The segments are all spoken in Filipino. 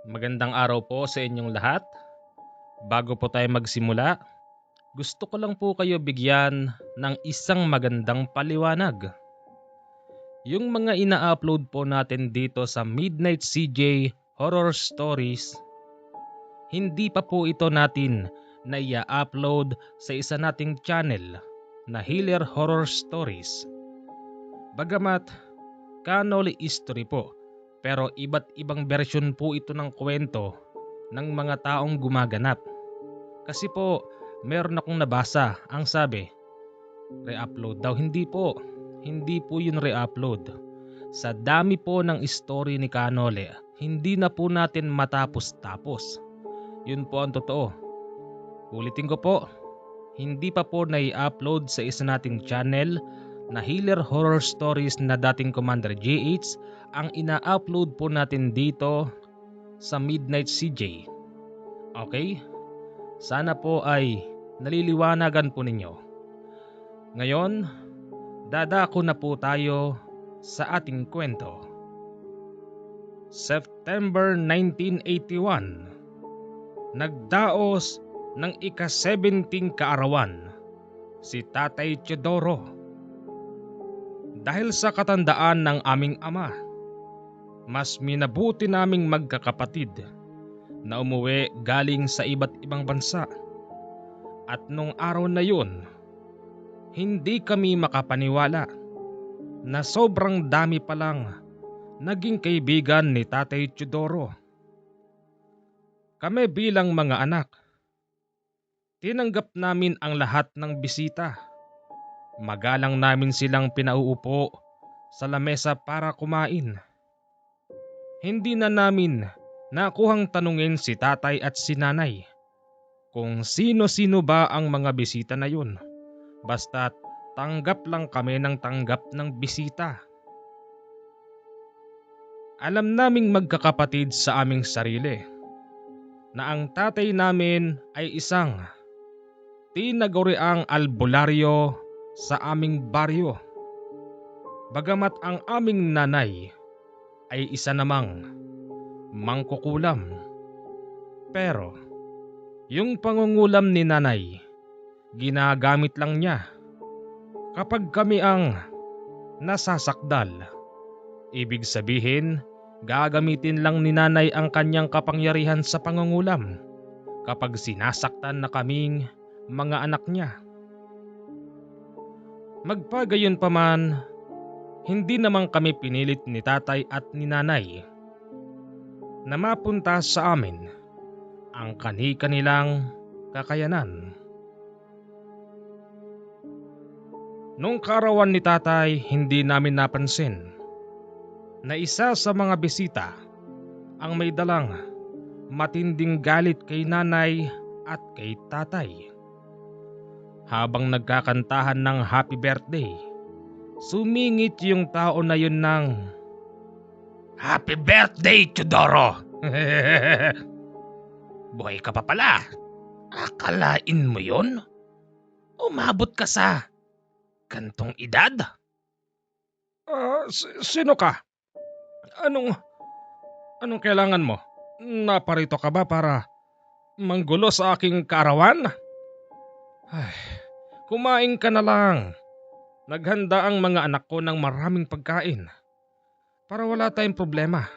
Magandang araw po sa inyong lahat. Bago po tayo magsimula, gusto ko lang po kayo bigyan ng isang magandang paliwanag. Yung mga ina-upload po natin dito sa Midnight CJ Horror Stories, hindi pa po ito natin na i-upload sa isa nating channel na Healer Horror Stories. Bagamat canoli history po, pero iba't ibang version po ito ng kwento ng mga taong gumaganap. Kasi po, meron akong nabasa ang sabi, re-upload daw. Hindi po yun re-upload. Sa dami po ng story ni Canole, hindi na po natin matapos-tapos. Yun po ang totoo. Ulitin ko po, hindi pa po na-upload sa isa nating channel na Healer Horror Stories na dating Commander GH ang ina-upload po natin dito sa Midnight CJ. Okay? Sana po ay naliliwanagan po ninyo. Ngayon, dadako na po tayo sa ating kwento. September 1981, nagdaos ng ika-17 kaarawan si Tatay Teodoro. Dahil sa katandaan ng aming ama, mas minabuti naming magkakapatid na umuwi galing sa iba't ibang bansa. At nung araw na yun, hindi kami makapaniwala na sobrang dami palang naging kaibigan ni Tatay Teodoro. Kami bilang mga anak, tinanggap namin ang lahat ng bisita. Magalang namin silang pinauupo sa lamesa para kumain. Hindi na namin nakuhang tanungin si tatay at si nanay kung sino-sino ba ang mga bisita na yun. Basta't tanggap lang kami ng tanggap ng bisita. Alam naming magkakapatid sa aming sarili na ang tatay namin ay isang tinaguriang albularyo sa aming baryo. Bagamat ang aming nanay ay isa namang mangkukulam. Pero yung pangungulam ni nanay, ginagamit lang niya kapag kami ang nasasakdal. Ibig sabihin, gagamitin lang ni nanay ang kanyang kapangyarihan sa pangungulam kapag sinasaktan na kaming mga anak niya. Magpagayon pa man, hindi naman kami pinilit ni tatay at ni nanay na mapunta sa amin ang kani-kanilang kakayanan. Nung kaarawan ni tatay, hindi namin napansin na isa sa mga bisita ang may dalang matinding galit kay nanay at kay tatay. Habang nagkakantahan ng happy birthday, sumingit yung tao na yun ng "Happy birthday, Teodoro! Buhay ka pa pala! Akalain mo yun? Umabot ka sa gantong edad?" Sino ka? Anong kailangan mo? Naparito ka ba para manggulo sa aking kaarawan? Ay, kumain ka na lang. Naghanda ang mga anak ko ng maraming pagkain para wala tayong problema.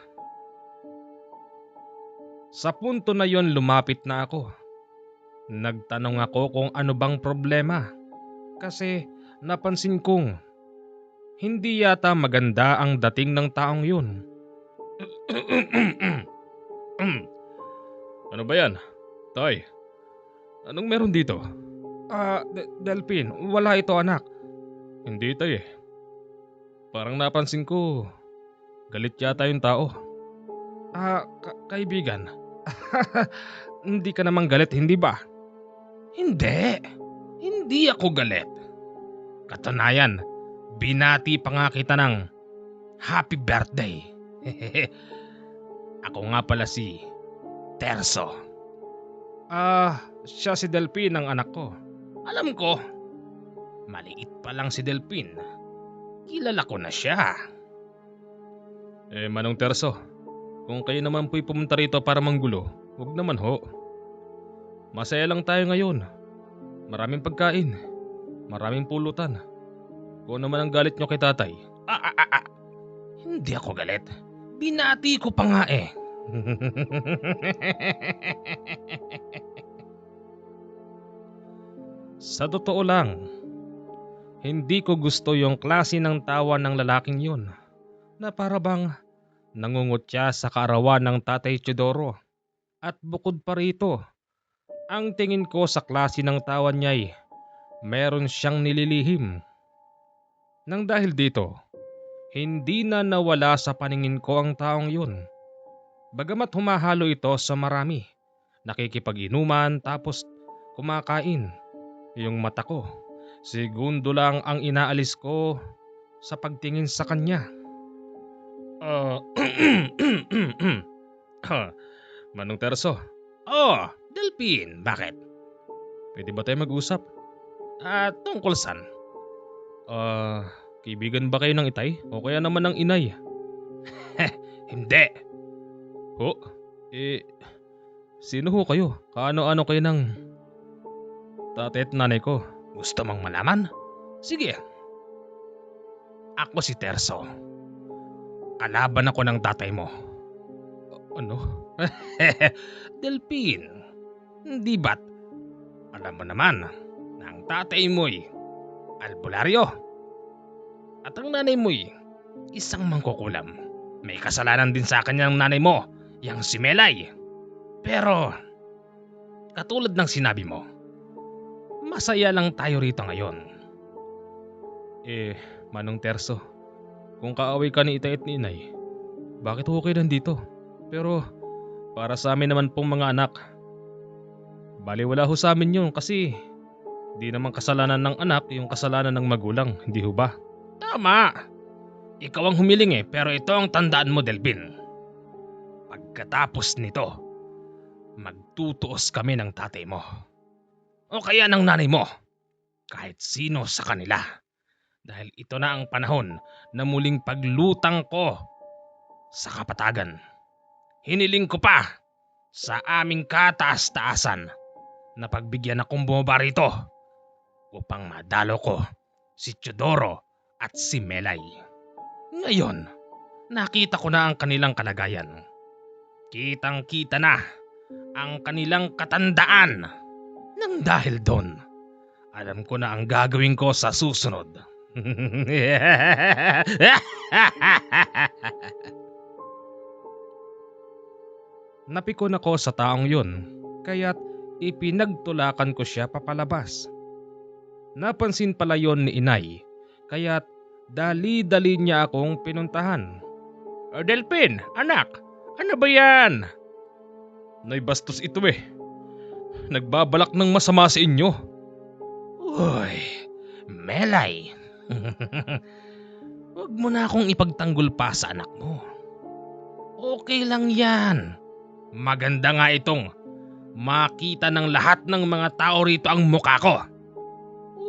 Sa punto na yon lumapit na ako. Nagtanong ako kung ano bang problema kasi napansin kong hindi yata maganda ang dating ng taong yun. Ano ba yan? Tay, anong meron dito? Delphin, wala ito anak. Hindi tay eh. Parang napansin ko, galit yata yung tao. Kaibigan, hindi ka namang galit, hindi ba? Hindi ako galit. Katunayan, binati pa nga kita ng happy birthday. Ako nga pala si Terso. Siya si Delphin ang anak ko. Alam ko, maliit pa lang si Delphin. Kilala ko na siya. Manong Terso, Kung kayo naman po'y pumunta rito para manggulo, huwag naman ho. Masaya lang tayo ngayon. Maraming pagkain, maraming pulutan. Kung naman ang galit nyo kay tatay. Hindi ako galit. Binati ko pa nga eh. Sa totoo lang, hindi ko gusto yung klase ng tawa ng lalaking yun na para bang nangungutya sa kaarawan ng Tatay Teodoro. At bukod pa rito, ang tingin ko sa klase ng tawa niya'y meron siyang nililihim. Nang dahil dito, hindi na nawala sa paningin ko ang taong yun. Bagamat humahalo ito sa marami, nakikipag-inuman tapos kumakain. Yung mata ko, segundo lang ang inaalis ko sa pagtingin sa kanya. Manong Terso. Oh, Delphin, bakit? Pwede ba tayo mag-usap? Tungkol saan? Kaibigan ba kayo ng itay o kaya naman ng inay? Hindi. Ho? Sino ho kayo? Kaano-ano kayo ng tatay at nanay ko? Gusto mong malaman? Sige. Ako si Terso. Kalaban ako ng tatay mo. Ano? Delphin, hindi ba't alam mo naman na ang tatay mo'y albularyo at ang nanay mo'y isang mangkukulam. May kasalanan din sa kanya ng nanay mo, yang si Melay. Pero katulad ng sinabi mo, masaya lang tayo rito ngayon. Manong Terso, kung kaaway ka ni itay at ni inay, bakit ho kayo nandito? Pero para sa amin naman pong mga anak, baliwala ho sa amin yun kasi di naman kasalanan ng anak yung kasalanan ng magulang, hindi ho ba? Tama. Ikaw ang humiling pero ito ang tandaan mo, Delphin. Pagkatapos nito, magtutuos kami ng tatay mo. O kaya ng nanay mo. Kahit sino sa kanila. Dahil ito na ang panahon na muling paglutang ko sa kapatagan. Hiniling ko pa sa aming kataas-taasan na pagbigyan akong bumaba rito upang madalo ko si Teodoro at si Melay. Ngayon, nakita ko na ang kanilang kalagayan. Kitang-kita na ang kanilang katandaan. Nang dahil doon, alam ko na ang gagawin ko sa susunod. Napikon ako sa taong yun, kaya't ipinagtulakan ko siya papalabas. Napansin pala yon ni inay, kaya't dali-dali niya akong pinuntahan. Delphin, anak, ano ba yan? Nay bastos ito Nagbabalak ng masama sa inyo. Uy, Melay. Huwag mo na akong ipagtanggol pa sa anak mo. Okay lang yan. Maganda nga itong makita ng lahat ng mga tao rito ang mukha ko.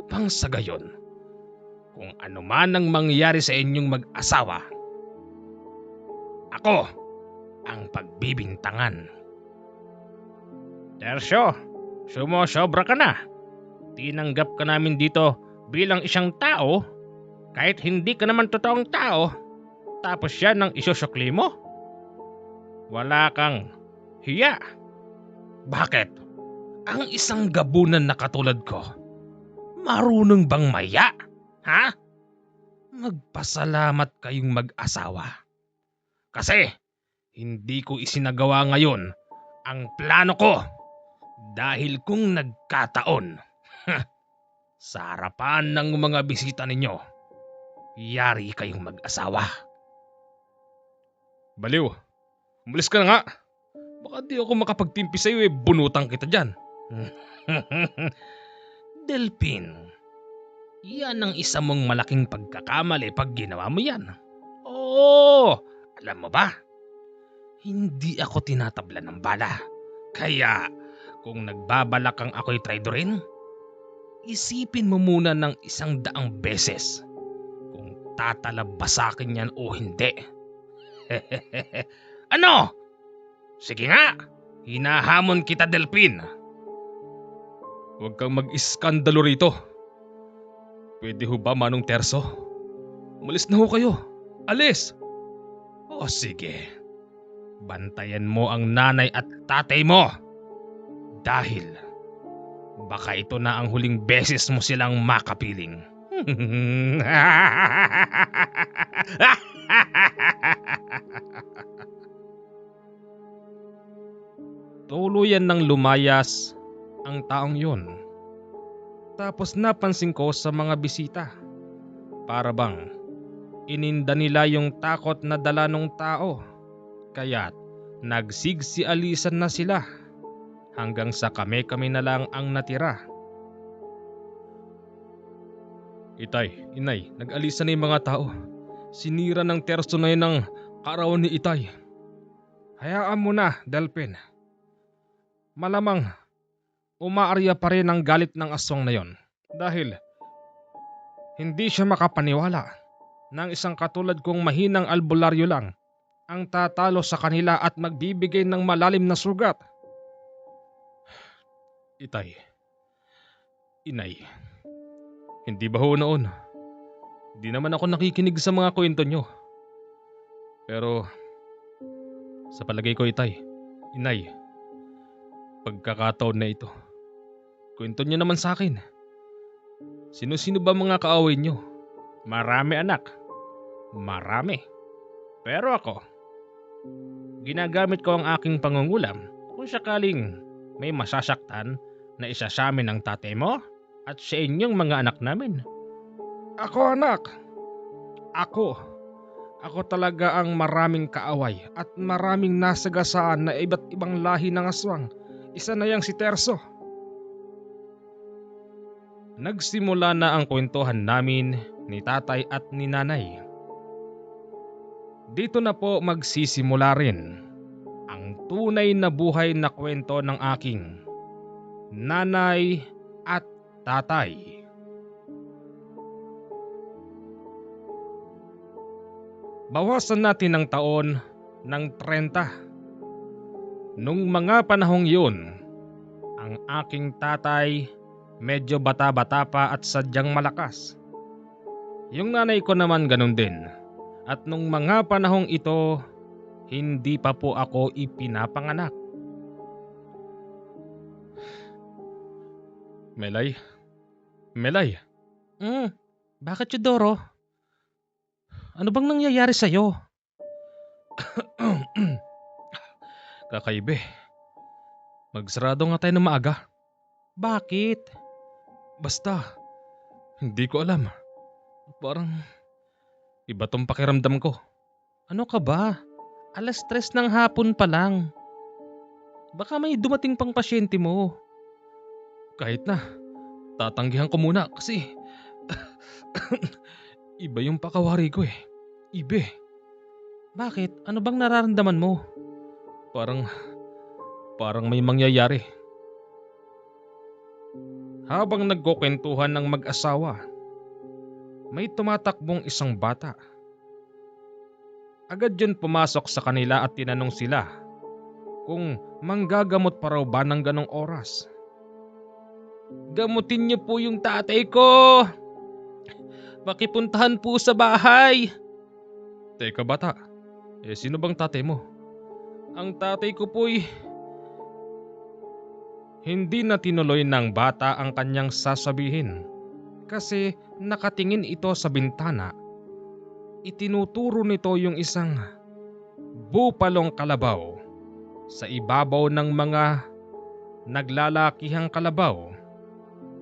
Upang sa gayon, kung ano man ang mangyari sa inyong mag-asawa, ako ang pagbibintangan. Tercio, sumosobra ka na. Tinanggap ka namin dito bilang isang tao kahit hindi ka naman totoong tao, tapos yan ang isusukli mo? Wala kang hiya. Bakit? Ang isang gabunan na katulad ko, marunong bang maya? Ha? Magpasalamat kayong mag-asawa. Kasi hindi ko isinagawa ngayon ang plano ko dahil kung nagkataon sa harapan ng mga bisita ninyo, yari kayong mag-asawa. Baliw, umalis ka na nga. Baka di ako makapagtimpi sa'yo bunutang kita dyan. Delphin, yan ang isa mong malaking pagkakamali pag ginawa mo yan. Oo, alam mo ba? Hindi ako tinatabla ng bala. Kaya kung nagbabalak kang ako'y traidorin, isipin mo muna ng 100 beses kung tatalab ba sa akin yan o hindi. Ano? Sige nga, hinahamon kita, Delphin. Huwag kang mag-iskandalo rito. Pwede ho ba, Manong Terso? Umalis na ho kayo. Alis! O sige, bantayan mo ang nanay at tatay mo. Dahil baka ito na ang huling beses mo silang makapiling. Tuluyan ng lumayas ang taong yun. Tapos napansin ko sa mga bisita. Para bang ininda nila yung takot na dala ng tao. Kaya't nagsigsialisan na sila. Hanggang sa kami-kami na lang ang natira. Itay, inay, nag-alisan na yung mga tao. Sinira ng terso na yun ng kaarawan ni Itay. Hayaan mo na, Delphin. Malamang umaarya pa rin ang galit ng aswang na yon. Dahil hindi siya makapaniwala ng isang katulad kong mahinang albularyo lang ang tatalo sa kanila at magbibigay ng malalim na sugat. Itay, inay, hindi ba ho noon? Di naman ako nakikinig sa mga kwento nyo. Pero sa palagay ko, Itay, inay, pagkakataon na ito, kwento nyo naman sa akin. Sino-sino ba mga kaaway nyo? Marami, anak. Marami. Pero ako, ginagamit ko ang aking pangungulam kung sakaling may masasaktan na isa sa amin ng tatay mo at sa inyong mga anak namin. Ako, anak. Ako talaga ang maraming kaaway at maraming nasagasaan na iba't ibang lahi ng aswang. Isa na yang si Terso. Nagsimula na ang kwentuhan namin ni tatay at ni nanay. Dito na po magsisimula rin ang tunay na buhay na kwento ng aking nanay at tatay. Bawasan natin ang taon ng 30. Nung mga panahong yun, ang aking tatay medyo bata-bata pa at sadyang malakas. Yung nanay ko naman ganun din. At nung mga panahong ito, hindi pa po ako ipinapanganak. Melay? Bakit, Chidoro? Ano bang nangyayari sa'yo? Kakaibe. Magsarado nga tayo ng maaga. Bakit? Basta, hindi ko alam. Parang iba tong pakiramdam ko. Ano ka ba? 3:00 ng hapon pa lang. Baka may dumating pang pasyente mo. Kahit na, tatanggihan ko muna kasi iba yung pakawari ko eh. Ibe. Bakit? Ano bang nararamdaman mo? Parang may mangyayari. Habang nagkukwentuhan ng mag-asawa, may tumatakbong isang bata. Agad yun pumasok sa kanila at tinanong sila kung manggagamot pa raw ba ng ganong oras. Gamutin niyo po yung tatay ko. Pakipuntahan po sa bahay. Teka bata, sino bang tatay mo? Ang tatay ko po'y... Hindi na tinuloy ng bata ang kanyang sasabihin kasi nakatingin ito sa bintana. Itinuturo nito yung isang bupalong kalabaw sa ibabaw ng mga naglalakihang kalabaw.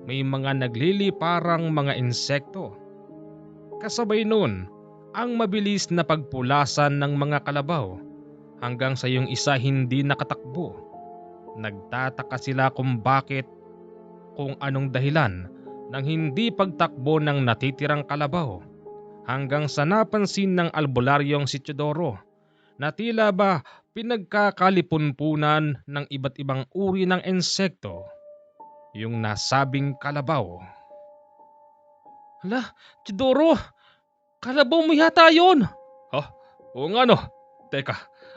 May mga nagliliparang mga insekto. Kasabay nun ang mabilis na pagpulasan ng mga kalabaw hanggang sa yung isa hindi nakatakbo. Nagtataka sila kung anong dahilan ng hindi pagtakbo ng natitirang kalabaw hanggang sa napansin ng albularyong si Chidoro na tila ba pinagkakalipunpunan ng iba't ibang uri ng insekto yung nasabing kalabaw. Hala, Chidoro! Kalabaw mo yata yun! Oo nga no. Teka,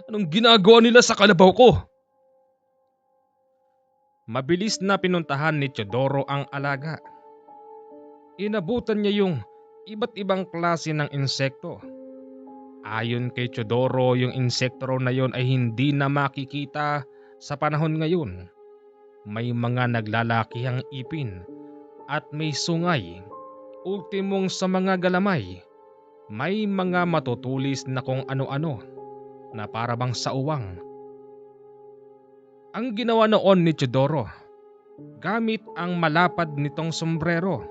Anong ginagawa nila sa kalabaw ko? Mabilis na pinuntahan ni Teodoro ang alaga. Inabutan niya yung iba't ibang klase ng insekto. Ayon kay Teodoro, yung insekto raw na yon ay hindi na makikita sa panahon ngayon. May mga naglalakihang ipin at may sungay. Ultimong sa mga galamay, may mga matutulis na kung ano-ano na para bang sa uwang. Ang ginawa noon ni Teodoro, gamit ang malapad nitong sombrero,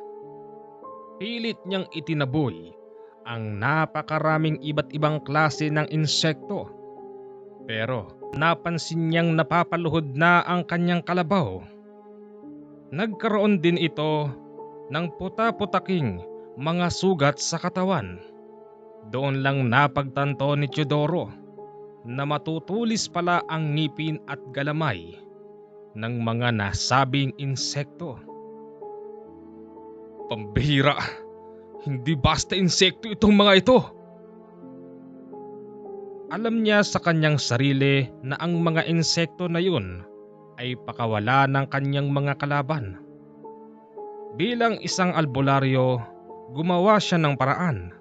pilit niyang itinaboy ang napakaraming iba't ibang klase ng insekto. Pero napansin niyang napapaluhod na ang kanyang kalabaw. Nagkaroon din ito ng puta-putaking mga sugat sa katawan. Doon lang napagtanto ni Teodoro na matutulis pala ang ngipin at galamay ng mga nasabing insekto. Pambihira! Hindi basta insekto itong mga ito. Alam niya sa kanyang sarili na ang mga insekto na yun ay pakawala ng kanyang mga kalaban. Bilang isang albularyo, gumawa siya ng paraan.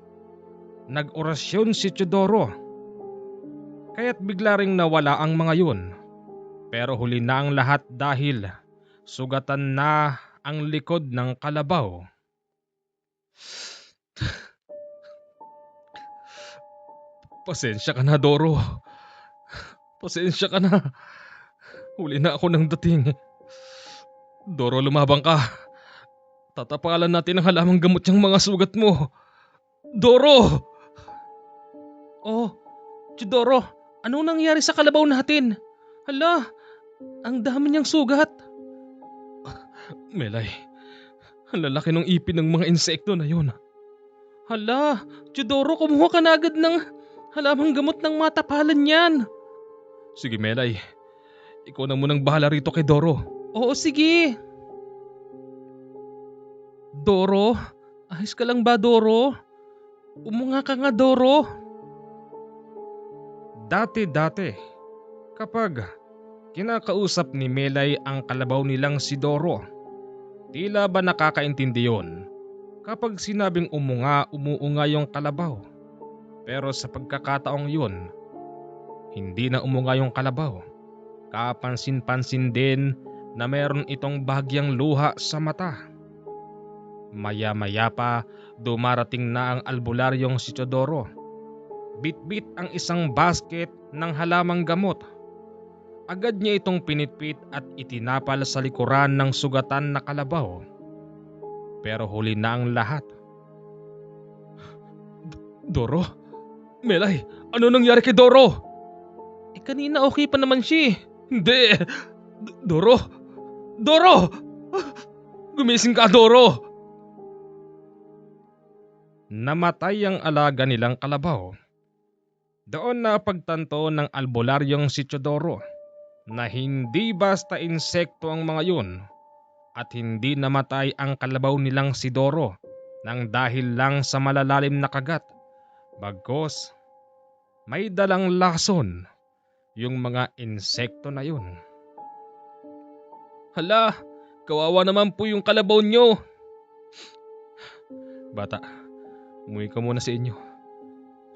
Nag-orasyon si Teodoro, kaya't bigla ring nawala ang mga yun. Pero huli na ang lahat dahil sugatan na ang likod ng kalabaw. Pasensya ka na, Doro. Pasensya ka na. Huli na ako ng dating. Doro, lumabang ka. Tatapalan natin ang halamang gamot yung mga sugat mo. Doro! Oh, Teodoro, anong nangyari sa kalabaw natin? Hala, ang dami niyang sugat. Melay, ang lalaki ng ipin ng mga insekto na yun. Hala, Teodoro, kumuha ka na agad ng halamang gamot ng matapalan niyan. Sige, Melay. Ikaw na munang bahala rito kay Doro. Oo, sige. Doro, ayos ka lang ba, Doro? Umunga ka nga, Doro. Dati-dati, kapag kinakausap ni Melay ang kalabaw nilang si Doro, tila ba nakakaintindi yun? Kapag sinabing umuunga yung kalabaw. Pero sa pagkakataong yun, hindi na umunga yung kalabaw. Kapansin-pansin din na meron itong bahagyang luha sa mata. Maya-maya pa dumarating na ang albularyong si Teodoro. Bit-bit ang isang basket ng halamang gamot. Agad niya itong pinitpit at itinapal sa likuran ng sugatan na kalabaw. Pero huli na ang lahat. Doro? Melay, ano nangyari kay Doro? Kanina okay pa naman siya. Hindi! Doro! Doro! Gumising ka, Doro! Namatay ang alaga nilang kalabaw. Doon na pagtanto ng albularyong si Teodoro na hindi basta insekto ang mga yun at hindi namatay ang kalabaw nilang si Doro nang dahil lang sa malalalim na kagat. Bagkus, may dalang lason yung mga insekto na yun. Hala, kawawa naman po yung kalabaw nyo. Bata, umuwi ka muna sa inyo.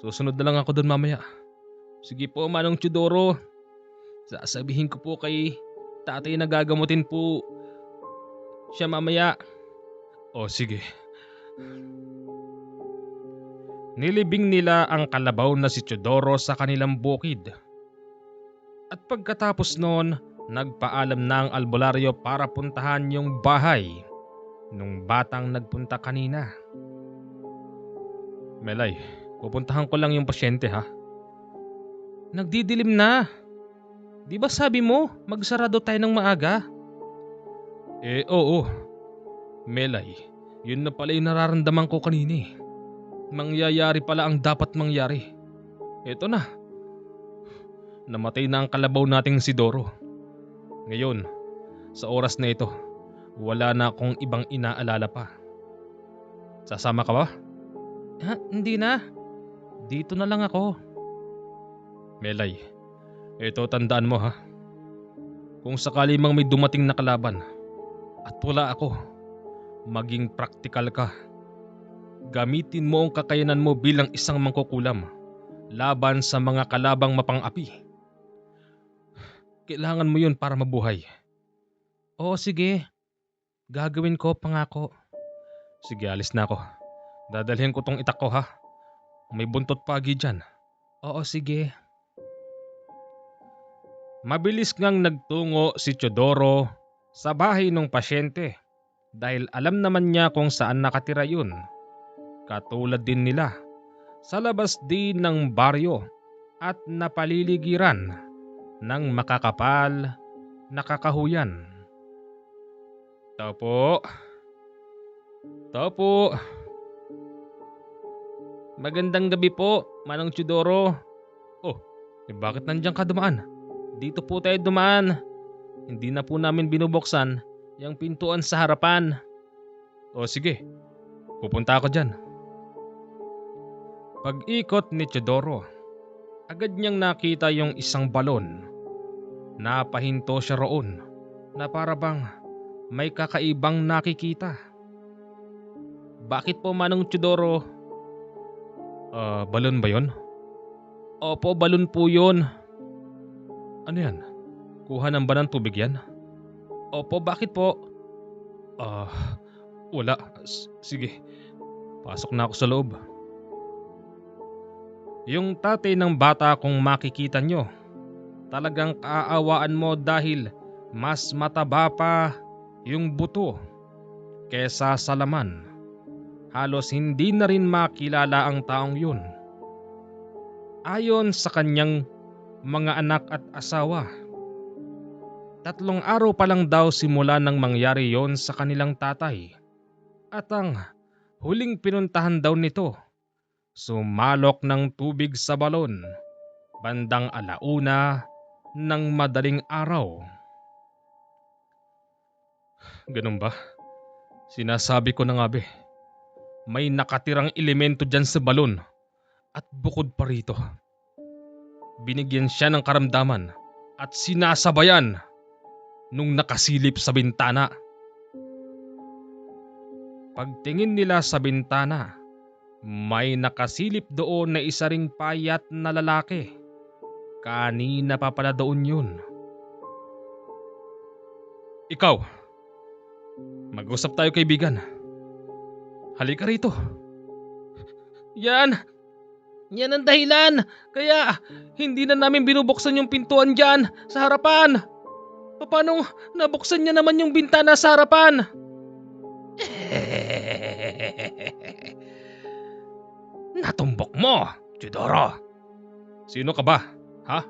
Susunod na lang ako doon mamaya. Sige po, Manong Teodoro. Sasabihin ko po kay tatay na gagamutin po siya mamaya. O sige. Nilibing nila ang kalabaw na si Teodoro sa kanilang bukid. At pagkatapos noon, nagpaalam na ang albularyo para puntahan yung bahay nung batang nagpunta kanina. Melay, pupuntahan ko lang yung pasyente ha. Nagdidilim na. Di ba sabi mo magsarado tayo ng maaga? Oo. Melay, yun na pala yung nararamdaman ko kanina. Mangyayari pala ang dapat mangyari. Eto na. Namatay na ang kalabaw nating si Doro. Ngayon, sa oras na ito, wala na akong ibang inaalala pa. Sasama ka ba? Hindi na. Dito na lang ako. Melay, Ito, tandaan mo ha. Kung sakali mang may dumating na kalaban at wala ako, maging praktikal ka. Gamitin mo ang kakayanan mo bilang isang mangkukulam laban sa mga kalabang mapang-api. Kailangan mo yun para mabuhay. Oo, sige. Gagawin ko, pangako. Sige, alis na ako. Dadalhin ko tong itak ko ha. May buntot pagi dyan. Oo, sige. Mabilis ngang nagtungo si Teodoro sa bahay ng pasyente dahil alam naman niya kung saan nakatira yun. Katulad din nila, sa labas din ng baryo at napaliligiran ng makakapal na kakahuyan. Tao po. Tao po. Magandang gabi po, Manong Teodoro. Oh, bakit nandiyan ka dumaan? Dito po tayo dumaan. Hindi na po namin binubuksan yung pintuan sa harapan. O sige, pupunta ako dyan. Pag-ikot ni Teodoro, agad niyang nakita yung isang balon. Napahinto siya roon na para bang may kakaibang nakikita. Bakit po, Manong Teodoro? Balon ba yon? Opo, balon po yun. Ano yan? Kuhanan ba ng tubig yan? Opo, bakit po? Wala. Sige, pasok na ako sa loob. Yung tatay ng bata kung makikita nyo, talagang kaaawaan mo dahil mas mataba pa yung buto kesa sa laman. Halos hindi na rin makilala ang taong yun. Ayon sa kanyang mga anak at asawa, 3 araw pa lang daw simula nang mangyari yon sa kanilang tatay. At ang huling pinuntahan daw nito, sumalok ng tubig sa balon, bandang 1:00 ng madaling araw. Ganun ba? Sinasabi ko na nga be, may nakatirang elemento dyan sa balon. At bukod pa rito, binigyan siya ng karamdaman at sinasabayan nung nakasilip sa bintana. Pagtingin nila sa bintana, may nakasilip doon na isa ring payat na lalaki. Kanina pa pala doon yun. Ikaw, mag-usap tayo, kaibigan. Halika rito. Yan ang dahilan. Kaya hindi na namin binubuksan yung pintuan dyan sa harapan. Paano nabuksan niya naman yung bintana sa harapan? Natumbok mo, Teodoro. Sino ka ba? Ha?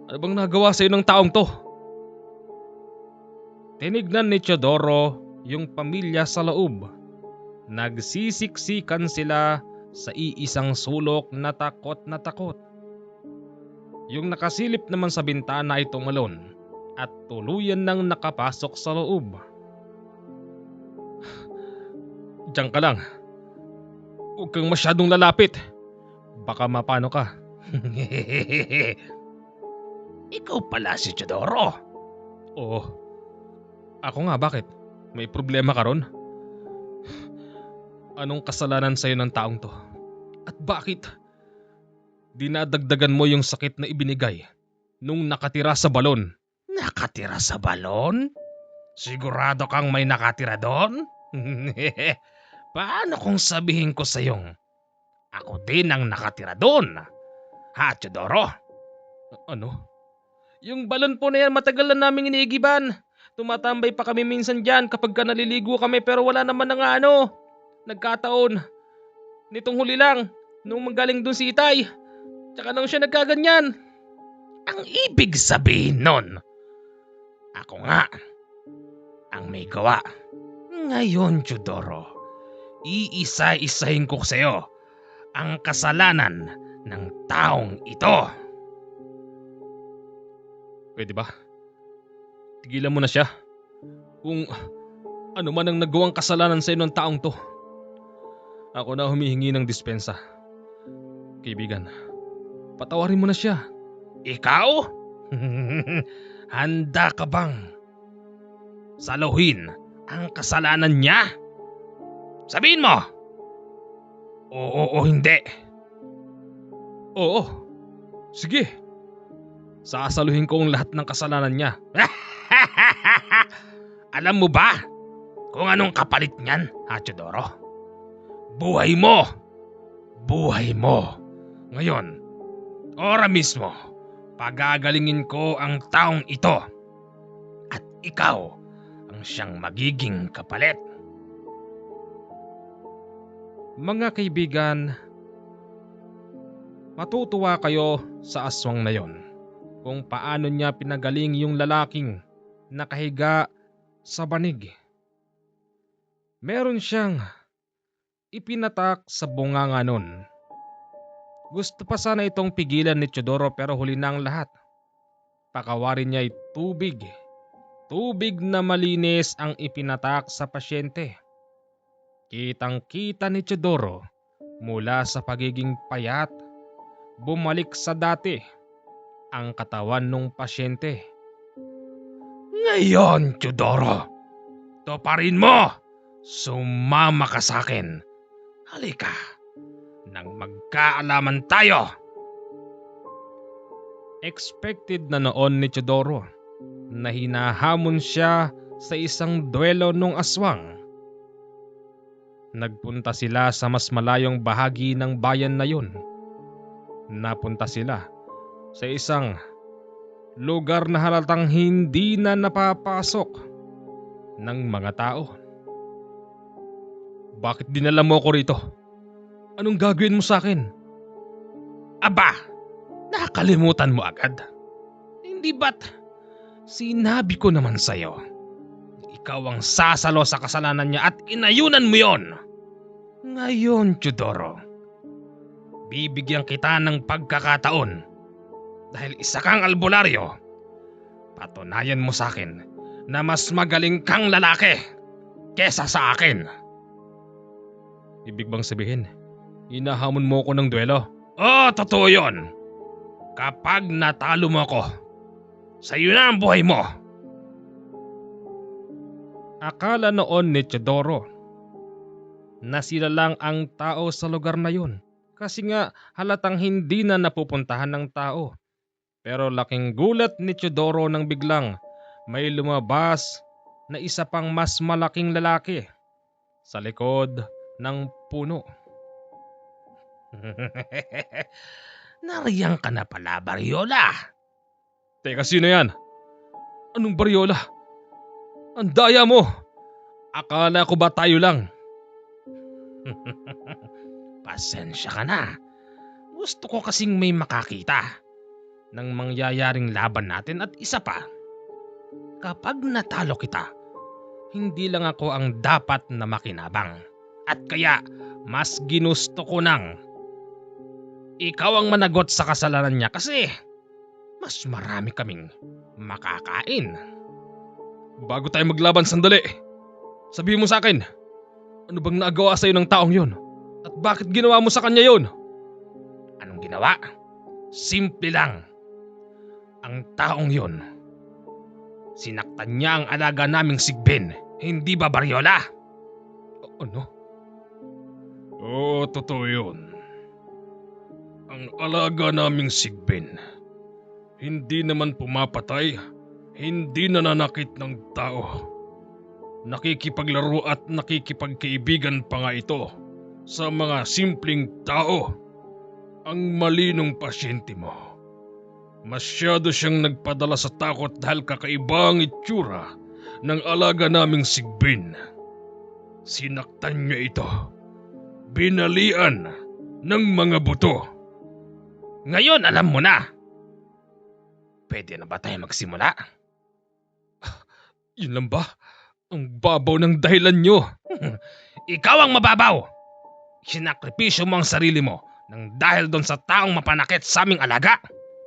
Ano bang nagawa sa'yo ng taong to? Tinignan ni Teodoro yung pamilya sa loob. Nagsisiksikan sila sa iisang sulok na takot na takot. Yung nakasilip naman sa bintana ay tumalon at tuluyan nang nakapasok sa loob. Diyan ka lang. Huwag kang masyadong lalapit. Baka mapano ka. Ikaw pala si Teodoro. Oo. Ako nga, bakit? May problema ka ron? Anong kasalanan sa'yo ng taong to? At bakit dinadagdagan mo yung sakit na ibinigay nung nakatira sa balon? Nakatira sa balon? Sigurado kang may nakatira doon? Paano kung sabihin ko sa'yong ako din ang nakatira doon? Ha, Teodoro? Ano? Yung balon po na yan matagal na naming iniigiban. Tumatambay pa kami minsan dyan kapag naliligo kami pero wala naman na nga ano. Nagkataon. Nitong huli lang, nung magaling dun si Itay. Tsaka nang siya nagkaganyan. Ang ibig sabihin nun, ako nga ang may gawa. Ngayon, Teodoro, iisa-isahin ko sa'yo ang kasalanan ng taong ito. Pwede ba? Tigilan mo na siya. Kung ano man ang nagawang kasalanan sa'yo ng taong to, ako na humihingi ng dispensa. Kaibigan, patawarin mo na siya. Ikaw? Handa ka bang saluhin ang kasalanan niya? Sabihin mo! Oo o hindi. Oo, sige. Sasaluhin ko ang lahat ng kasalanan niya. Alam mo ba kung anong kapalit niyan, Hachidoro? Buhay mo! Buhay mo! Ngayon, ora mismo, pagagalingin ko ang taong ito. At ikaw ang siyang magiging kapalit. Mga kaibigan, matutuwa kayo sa aswang na yon kung paano niya pinagaling yung lalaking nakahiga sa banig. Meron siyang ipinatak sa bunganga nun. Gusto pa sana itong pigilan ni Teodoro pero huli na ang lahat. Pakawarin niya ay tubig. Tubig na malinis ang ipinatak sa pasyente. Kitang-kita ni Teodoro mula sa pagiging payat, bumalik sa dati ang katawan ng pasyente. Ngayon, Teodoro, tuparin mo! Sumama ka sa akin. Halika, nang magkaalaman tayo. Expected na noon ni Teodoro na hinahamon siya sa isang duelo ng aswang. Nagpunta sila sa mas malayong bahagi ng bayan na yun. Napunta sila sa isang lugar na halatang hindi na napapasok ng mga tao. Bakit dinala mo ako rito? Anong gagawin mo sa akin? Aba, nakakalimutan mo agad. Hindi ba't sinabi ko naman sa'yo, ikaw ang sasalo sa kasalanan niya at inayunan mo yon. Ngayon, Teodoro, bibigyan kita ng pagkakataon dahil isa kang albularyo. Patunayan mo sa akin na mas magaling kang lalaki kesa sa akin. Ibig bang sabihin, hinahamon mo ako ng duelo? Oo, totoo yun. Kapag natalo mo ako, sa'yo na ang buhay mo. Akala noon ni Teodoro na sila lang ang tao sa lugar na yun kasi nga halatang hindi na napupuntahan ng tao. Pero laking gulat ni Teodoro nang biglang may lumabas na isa pang mas malaking lalaki sa likod ng puno. Nariyan ka na pala, Baryola. Teka, sino yan? Anong Baryola? Ang daya mo! Akala ko ba tayo lang? Pasensya ka na. Gusto ko kasing may makakita ng mangyayaring laban natin at isa pa. Kapag natalo kita, hindi lang ako ang dapat na makinabang. At kaya mas ginusto ko nang ikaw ang managot sa kasalanan niya kasi mas marami kaming makakain. Bago tayo maglaban, sandali. Sabihin mo sa akin, ano bang nagawa sa'yo ng taong yon? At bakit ginawa mo sa kanya yon? Anong ginawa? Simple lang. Ang taong yon, sinaktan niya ang alaga naming sigbin. Hindi ba, Baryola? Ano? Oo, totoo yun. Ang alaga naming sigbin, hindi naman pumapatay, hindi nananakit ng tao. Nakikipaglaro at nakikipagkaibigan pa nga ito sa mga simpleng tao. Ang mali ng pasyente mo. Masyado siyang nagpadala sa takot dahil kakaiba ang itsura ng alaga naming sigbin. Sinaktan niya ito. Binalian ng mga buto. Ngayon alam mo na. Pwede na ba tayo magsimula? Yun lang ba? Ang babaw ng dahilan nyo. Ikaw ang mababaw. Sinakripisyo mo ang sarili mo nang dahil doon sa taong mapanakit sa aming alaga.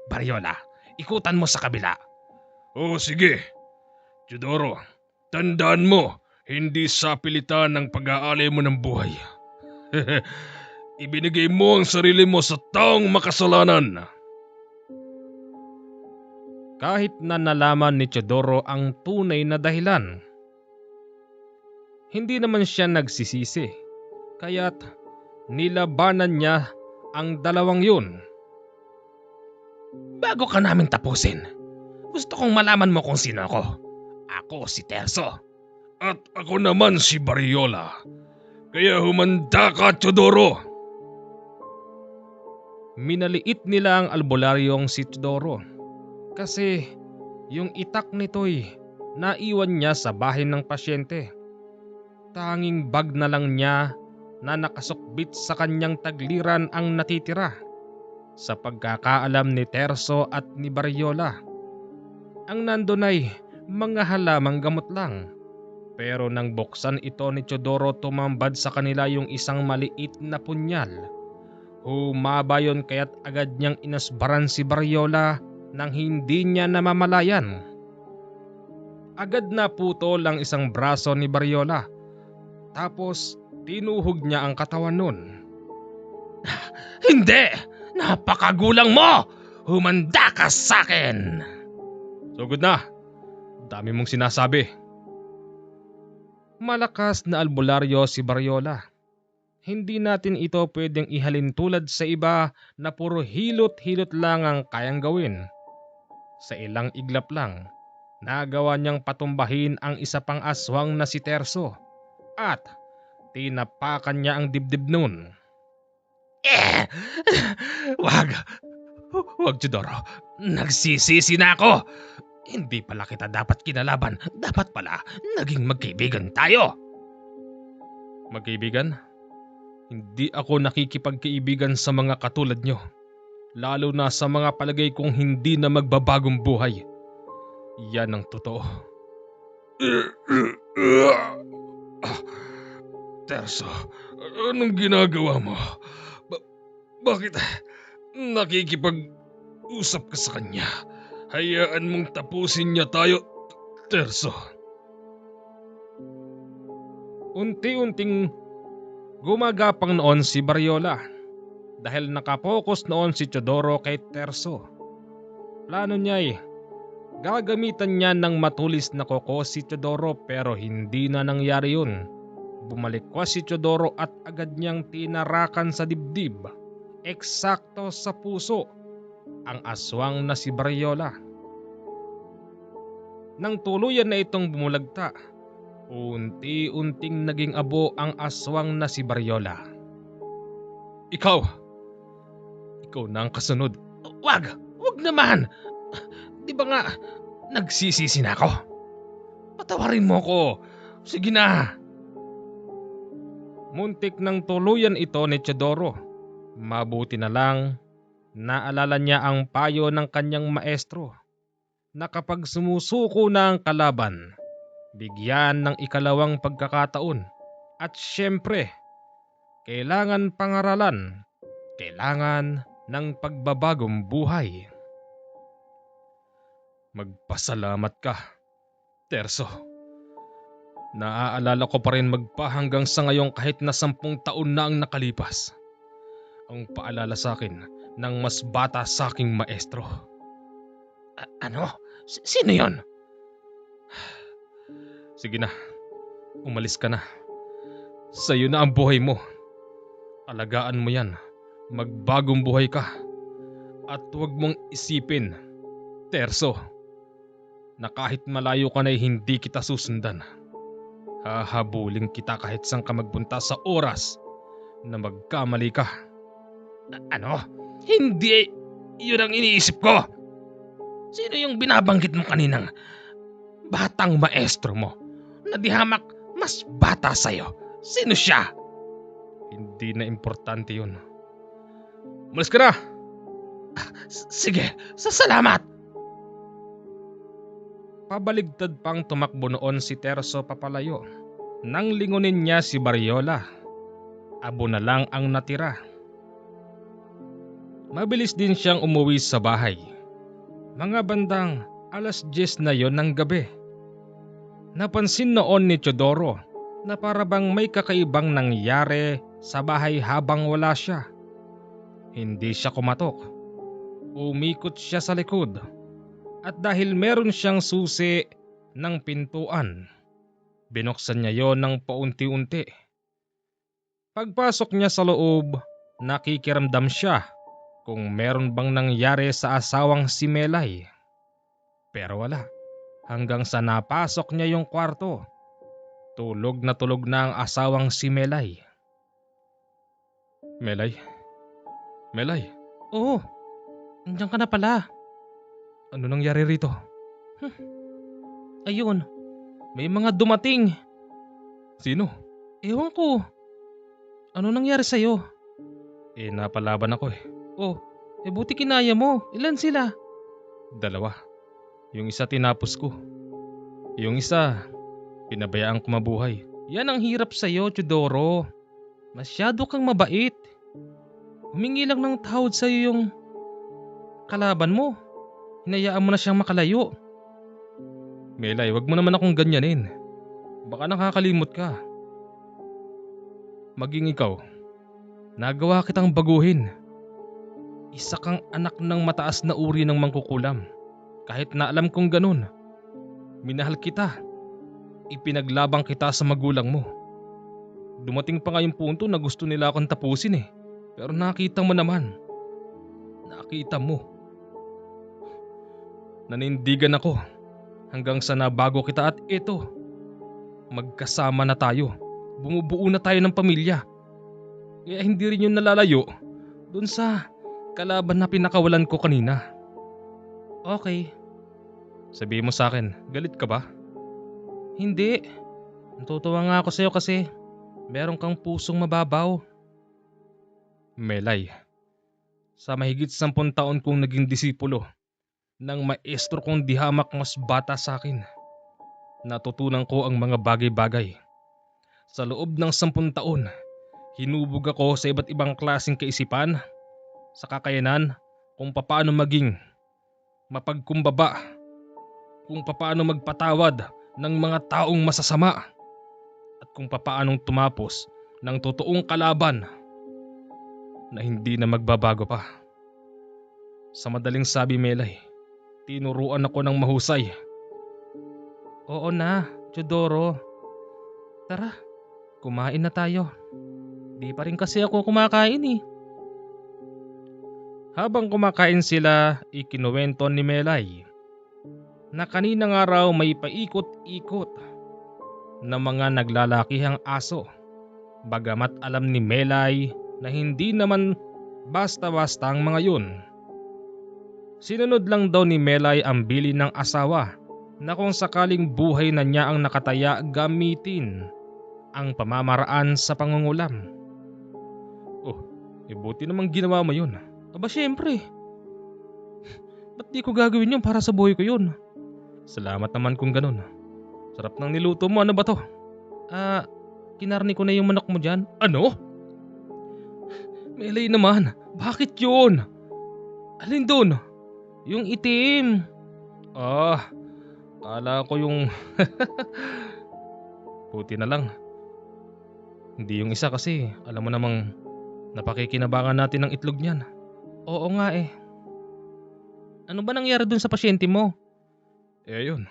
Baryola, ikutan mo sa kabila. Oo, sige. Teodoro, tandaan mo, hindi sa pilitan ng pag-aalay mo ng buhay. Ibinigay mo ang sarili mo sa taong makasalanan. kahit na nalaman ni Teodoro ang tunay na dahilan. Hindi naman siya nagsisisi, kaya't nilabanan niya ang dalawang yun. Bago ka namin tapusin, gusto kong malaman mo kung sino ako. Ako si Terso. At ako naman si Bariola. Kaya humanda ka, Teodoro. Minaliit nila ang albularyong si Teodoro kasi yung itak nito'y naiwan niya sa bahay ng pasyente. Tanging bag na lang niya na nakasukbit sa kanyang tagliran ang natitira. Sa pagkakaalam ni Terso at ni Bariola, ang nandun ay mga halamang gamot lang. Pero nang buksan ito ni Teodoro, tumambad sa kanila yung isang maliit na punyal. Humaba yun kaya't agad niyang inasbaran si Bariola nang hindi niya namamalayan. Agad na putol ang isang braso ni Bariola. Tapos tinuhog niya ang katawan nun. Hindi! Napakagulang mo! Humanda ka sa akin! Sugod na! Dami mong sinasabi. Malakas na albularyo si Bariola. Hindi natin ito pwedeng ihalin tulad sa iba na puro hilot-hilot lang ang kayang gawin. Sa ilang iglap lang, nagawa niyang patumbahin ang isa pang aswang na si Terso at tinapakan niya ang dibdib nun. Wag Teodoro, nagsisisi na ako. Hindi pala kita dapat kinalaban, dapat pala naging magkaibigan tayo. Magkaibigan? Hindi ako nakikipagkaibigan sa mga katulad nyo, lalo na sa mga palagay kong hindi na magbabagong buhay. Yan ang totoo. Terso, anong ginagawa mo? Bakit nakikipag-usap ka sa kanya? Hayaan mong tapusin niya tayo, Terso. Unti-unting gumagapang noon si Bariola dahil nakapokus noon si Teodoro kay Terso. Plano niya ay gagamitan niya ng matulis na koko si Teodoro, pero hindi na nangyari yun. Bumalikwas si Teodoro at agad niyang tinarakan sa dibdib, eksakto sa puso, ang aswang na si Bariola. Nang tuluyan na itong bumulagta, unti-unting naging abo ang aswang na si Bariola. Ikaw na ang kasunod. Wag naman. Di ba nga nagsisisi na ako? Patawarin mo ko. Sige na. Muntik nang tuluyan ito ni Teodoro. Mabuti na lang naalala niya ang payo ng kanyang maestro na kapag sumusuko na ang kalaban, bigyan ng ikalawang pagkakataon. At syempre, kailangan pangaralan, kailangan ng pagbabagong buhay. Magpasalamat ka, Terso. Naaalala ko pa rin magpahanggang sa ngayon kahit na 10 taon na ang nakalipas. Ang paalala sa akin ng mas bata sa aking maestro. Ano? Sino yon? Sige na, umalis ka na. Sa'yo na ang buhay mo. Alagaan mo yan. Magbagong buhay ka. At huwag mong isipin, Terso, na kahit malayo ka na hindi kita susundan. Hahabulin kita kahit saan ka magpunta sa oras na magkamali ka. Ano? Hindi yun ang iniisip ko. Sino yung binabanggit mo kaninang batang maestro mo na di hamak mas bata sa'yo? Sino siya? Hindi na importante yun. Umalis ka na! Sige, salamat! Pabaligtad pang tumakbo noon si Terso papalayo. Nang lingunin niya si Bariola, abo na lang ang natira. Mabilis din siyang umuwi sa bahay. Mga bandang 10:00 na yon ng gabi. Napansin noon ni Teodoro na parabang may kakaibang nangyari sa bahay habang wala siya. Hindi siya kumatok. Umikot siya sa likod At dahil meron siyang susi ng pintuan, binuksan niya yon ng paunti-unti. Pagpasok niya sa loob, nakikiramdam siya kung meron bang nangyari sa asawang si Melay. Pero wala, hanggang sa napasok niya yung kwarto. Tulog na ang asawang si Melay. Melay? Melay? Oo, nandiyan ka na pala. Ano nangyari rito? Ayun, may mga dumating. Sino? Ewan ko. Ano nangyari sa'yo? Napalaban ako eh. Oh, buti kinaya mo. Ilan sila? 2. Yung isa tinapos ko. Yung isa, pinabayaan ko mabuhay. Yan ang hirap sa'yo, Chudoro. Masyado kang mabait. Humingi lang ng tawad sa'yo yung kalaban mo. Hinayaan mo na siyang makalayo. Melay, wag mo naman akong ganyanin. Baka nakakalimot ka. Maging ikaw, nagawa kitang baguhin. Isa kang anak ng mataas na uri ng mangkukulam. Kahit na alam kong ganun. Minahal kita. Ipinaglabang kita sa magulang mo. Dumating pa nga yung punto na gusto nila akong tapusin eh. Pero nakita mo naman. Nakita mo. Nanindigan ako hanggang sa nabago kita at ito. Magkasama na tayo. Bumubuo na tayo ng pamilya. Kaya hindi rin yun nalalayo dun sa kalaban na pinakawalan ko kanina. Okay. Sabihin mo sa akin, galit ka ba? Hindi. Natutuwa nga ako sa'yo kasi meron kang pusong mababaw. Melay, sa mahigit 10 taon kong naging disipulo ng maestro kong dihamak mas bata sa akin, natutunan ko ang mga bagay-bagay. Sa loob ng 10 taon, hinubog ako sa iba't ibang klaseng kaisipan, sa kakayanan kung papaano maging mapagkumbaba, kung papaano magpatawad ng mga taong masasama, at kung papaanong tumapos ng totoong kalaban na hindi na magbabago pa. Sa madaling sabi, Melay, tinuruan ako ng mahusay. Oo na, Chudoro. Tara, kumain na tayo. Di pa rin kasi ako kumakain eh. Habang kumakain sila, ikinuwento ni Melay na kaninang araw may paikot-ikot na mga naglalakihang aso. Bagamat alam ni Melay na hindi naman basta-basta ang mga yun. Sinunod lang daw ni Melay ang bilin ng asawa na kung sakaling buhay na niya ang nakataya, gamitin ang pamamaraan sa pangungulam. Oh, buti namang ginawa mo yun. Aba syempre. Ba't di ko gagawin yun para sa buhay ko yun? Salamat naman kung ganun. Sarap ng niluto mo, ano ba to? Kinarni ko na yung manok mo dyan. Ano? Melay naman, bakit yun? Alin dun? Yung itim. Kala ko yung... Buti na lang. Hindi yung isa kasi, alam mo namang napakikinabangan natin ng itlog niyan. Oo nga eh. Ano ba nangyari dun sa pasyente mo? Yun.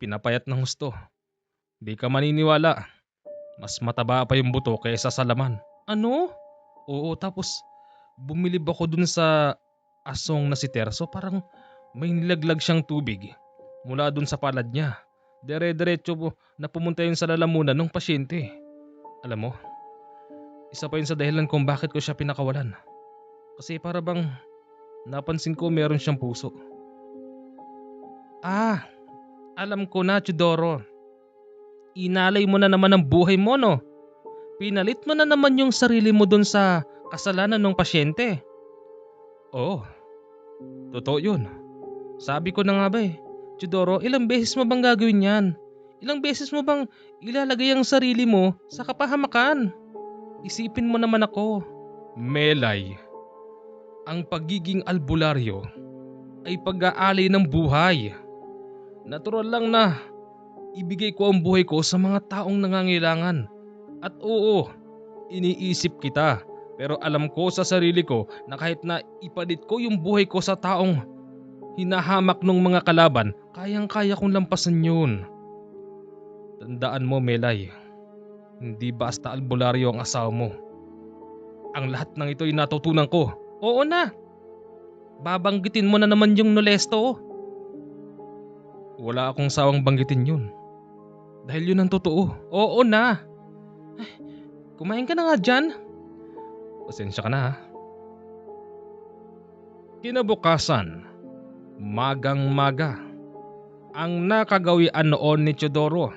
Pinapayat ng husto. Di ka maniniwala. Mas mataba pa yung buto kaysa sa laman. Ano? Oo, tapos bumilib ako dun sa asong na si Terso. Parang may nilaglag siyang tubig mula dun sa palad niya. Dire-diretso na pumunta yun sa lalamunan ng pasyente. Alam mo, isa pa yun sa dahilan kung bakit ko siya pinakawalan. Kasi para bang napansin ko meron siyang puso. Alam ko na, Chudoro. Inalay mo na naman ang buhay mo, no? Pinalit mo na naman yung sarili mo dun sa kasalanan ng pasyente. Oo, totoo yun. Sabi ko na nga ba eh, Chudoro, ilang beses mo bang gagawin yan? Ilang beses mo bang ilalagay ang sarili mo sa kapahamakan? Isipin mo naman ako. Melay, ang pagiging albularyo ay pag-aalay ng buhay. Natural lang na ibigay ko ang buhay ko sa mga taong nangangailangan. At oo, iniisip kita, pero alam ko sa sarili ko na kahit na ipalit ko yung buhay ko sa taong hinahamak ng mga kalaban, kayang-kaya kong lampasan yun. Tandaan mo, Melay, hindi basta albularyo ang asawa mo. Ang lahat ng ito ay natutunan ko. Oo na, babanggitin mo na naman yung Nolesto. Wala akong sawang banggitin yun. Dahil yun ang totoo. Oo na. Ay, kumain ka na nga dyan. Pasensya ka na ha. Kinabukasan, magang-maga, ang nakagawian noon ni Teodoro.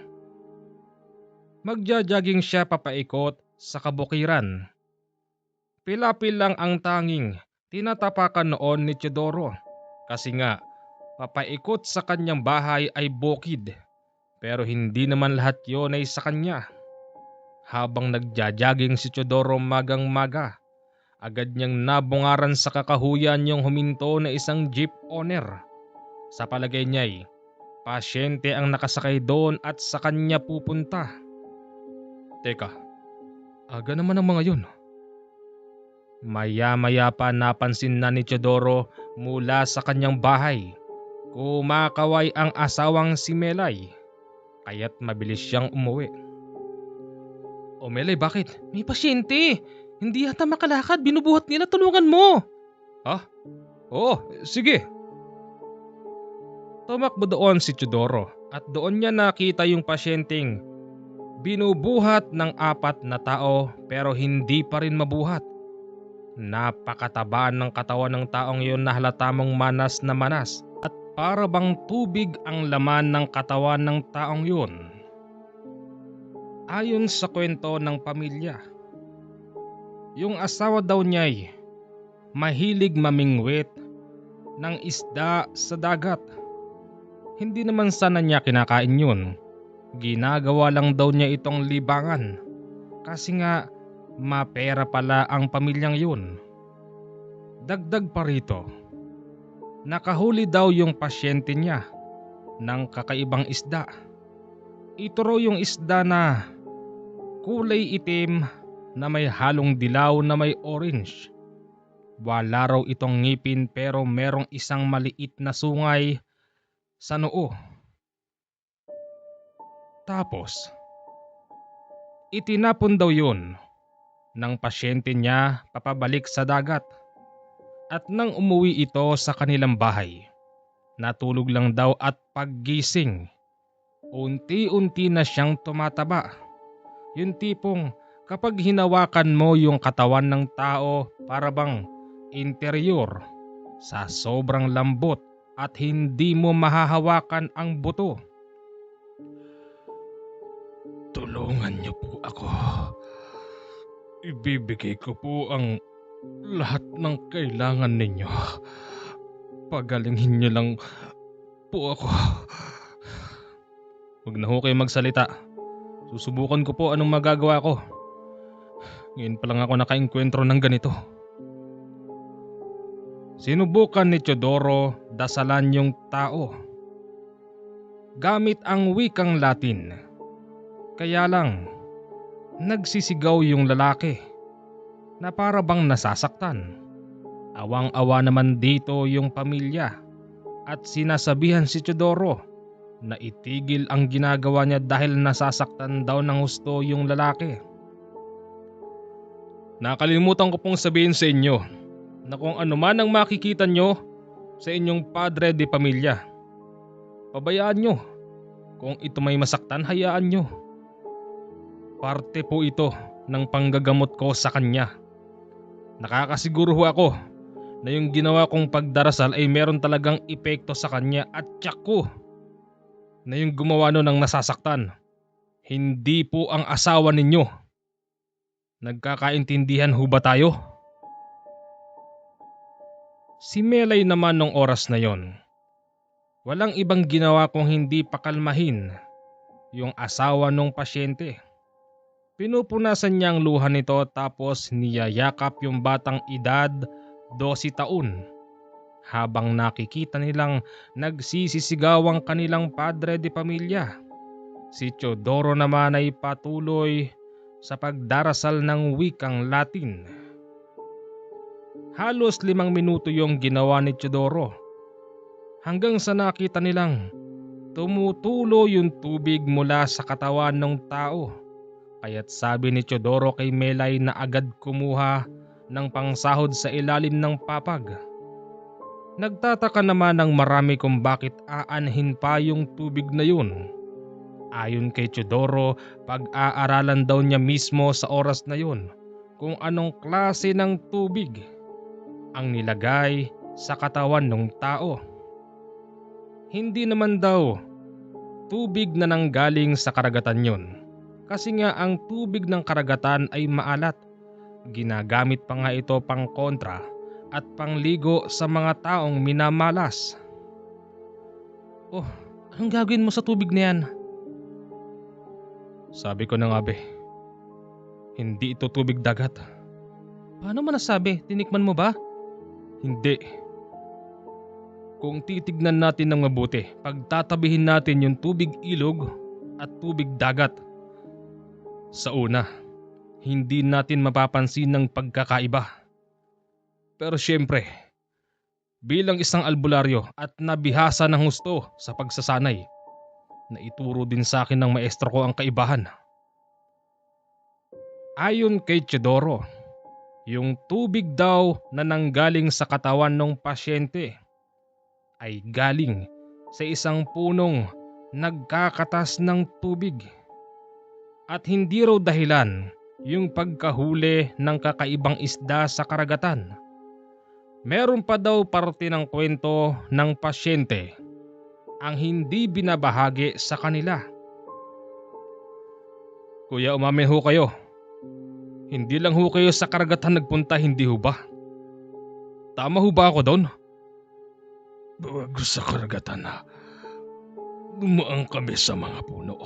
Magja-jogging siya papaikot sa kabukiran. Pilapil lang ang tanging tinatapakan noon ni Teodoro kasi nga papaikot sa kanyang bahay ay bukid. Pero hindi naman lahat yon ay sa kanya. Habang nagja-jogging si Teodoro magang-maga, agad niyang nabungaran sa kakahuyan yung huminto na isang jeep owner. Sa palagay niya'y pasyente ang nakasakay doon at sa kanya pupunta. Teka, aga naman ang mga yun. Maya-maya pa napansin na ni Teodoro mula sa kanyang bahay. Kumakaway ang asawang si Melay, kaya't mabilis siyang umuwi. O Melay, bakit? May pasyente. Hindi yata makalakad, binubuhat nila, tulungan mo. Ha? Oo, sige. Tumakbo doon si Teodoro at doon niya nakita yung pasyenteng binubuhat ng 4 na tao pero hindi pa rin mabuhat. Napakataba ng katawan ng taong yun na halata mong manas na manas at para bang tubig ang laman ng katawan ng taong yun. Ayon sa kwento ng pamilya, yung asawa daw niya'y mahilig mamingwit ng isda sa dagat. Hindi naman sana niya kinakain yun. Ginagawa lang daw niya itong libangan kasi nga mapera pala ang pamilyang yun. Dagdag pa rito, nakahuli daw yung pasyente niya ng kakaibang isda. Ito raw yung isda na kulay itim na may halong dilaw na may orange. Wala raw itong ngipin pero merong isang maliit na sungay sa noo. Tapos, itinapon daw yun ng pasyente niya papabalik sa dagat. At nang umuwi ito sa kanilang bahay, natulog lang daw at paggising, unti-unti na siyang tumataba. Yung tipong kapag hinawakan mo yung katawan ng tao para bang interior sa sobrang lambot at hindi mo mahahawakan ang buto. Tulungan niyo po ako. Ibibigay ko po ang lahat ng kailangan ninyo. Pagalingin niyo lang po ako. Huwag na ho kayo magsalita. Susubukan ko po anong magagawa ko. Ngayon pa lang ako nakaengkwentro ng ganito. Sinubukan ni Teodoro dasalan yung tao gamit ang wikang Latin. Kaya lang, nagsisigaw yung lalaki na para bang nasasaktan. Awang-awa naman dito yung pamilya at sinasabihan si Teodoro na itigil ang ginagawa niya dahil nasasaktan daw ng husto yung lalaki. Nakalimutan ko pong sabihin sa inyo na kung ano man ang makikita nyo sa inyong padre de pamilya, pabayaan nyo. Kung ito may masaktan, hayaan nyo. Parte po ito ng panggagamot ko sa kanya. Nakakasiguro ako na yung ginawa kong pagdarasal ay meron talagang epekto sa kanya at tiyak ko na yung gumawa nun ng nasasaktan, hindi po ang asawa ninyo. Nagkakaintindihan ho ba tayo? Si Melay naman nung oras na yon, walang ibang ginawa kung hindi pakalmahin yung asawa nung pasyente. Pinupunasan niya ang luha nito tapos niyayakap yung batang edad 12 taon. Habang nakikita nilang nagsisisigaw ang kanilang padre de pamilya, si Teodoro naman ay patuloy sa pagdarasal ng wikang Latin. Halos 5 minuto yung ginawa ni Teodoro. hanggang sa nakita nilang tumutulo yung tubig mula sa katawan ng tao. Kaya't sabi ni Teodoro kay Melay na agad kumuha ng pangsahod sa ilalim ng papag. Nagtataka naman ng marami kung bakit aanhin pa yung tubig na yun. Ayon kay Teodoro, pag-aaralan daw niya mismo sa oras na yun kung anong klase ng tubig ang nilagay sa katawan ng tao. Hindi naman daw tubig na nanggaling sa karagatan yun, kasi nga ang tubig ng karagatan ay maalat. Ginagamit pa nga ito pang kontra at pangligo sa mga taong minamalas. Oh, anong gagawin mo sa tubig na yan? Sabi ko na nga be, hindi ito tubig dagat. Paano mo nasabi? Tinikman mo ba? Hindi. Kung titignan natin ng mabuti, pagtatabihin natin yung tubig ilog at tubig dagat. Sa una, hindi natin mapapansin ng pagkakaiba. Pero syempre, bilang isang albularyo at nabihasa ng husto sa pagsasanay, naituro din sa akin ng maestro ko ang kaibahan. Ayon kay Teodoro, yung tubig daw na nanggaling sa katawan ng pasyente ay galing sa isang punong nagkakatas ng tubig. At hindi raw dahilan yung pagkahuli ng kakaibang isda sa karagatan. Meron pa daw parte ng kwento ng pasyente ang hindi binabahagi sa kanila. Kuya, umamin ho kayo. Hindi lang ho kayo sa karagatan nagpunta, hindi ho ba? Tama ho ba ako doon? Bago sa karagatan na dumaan kami sa mga puno.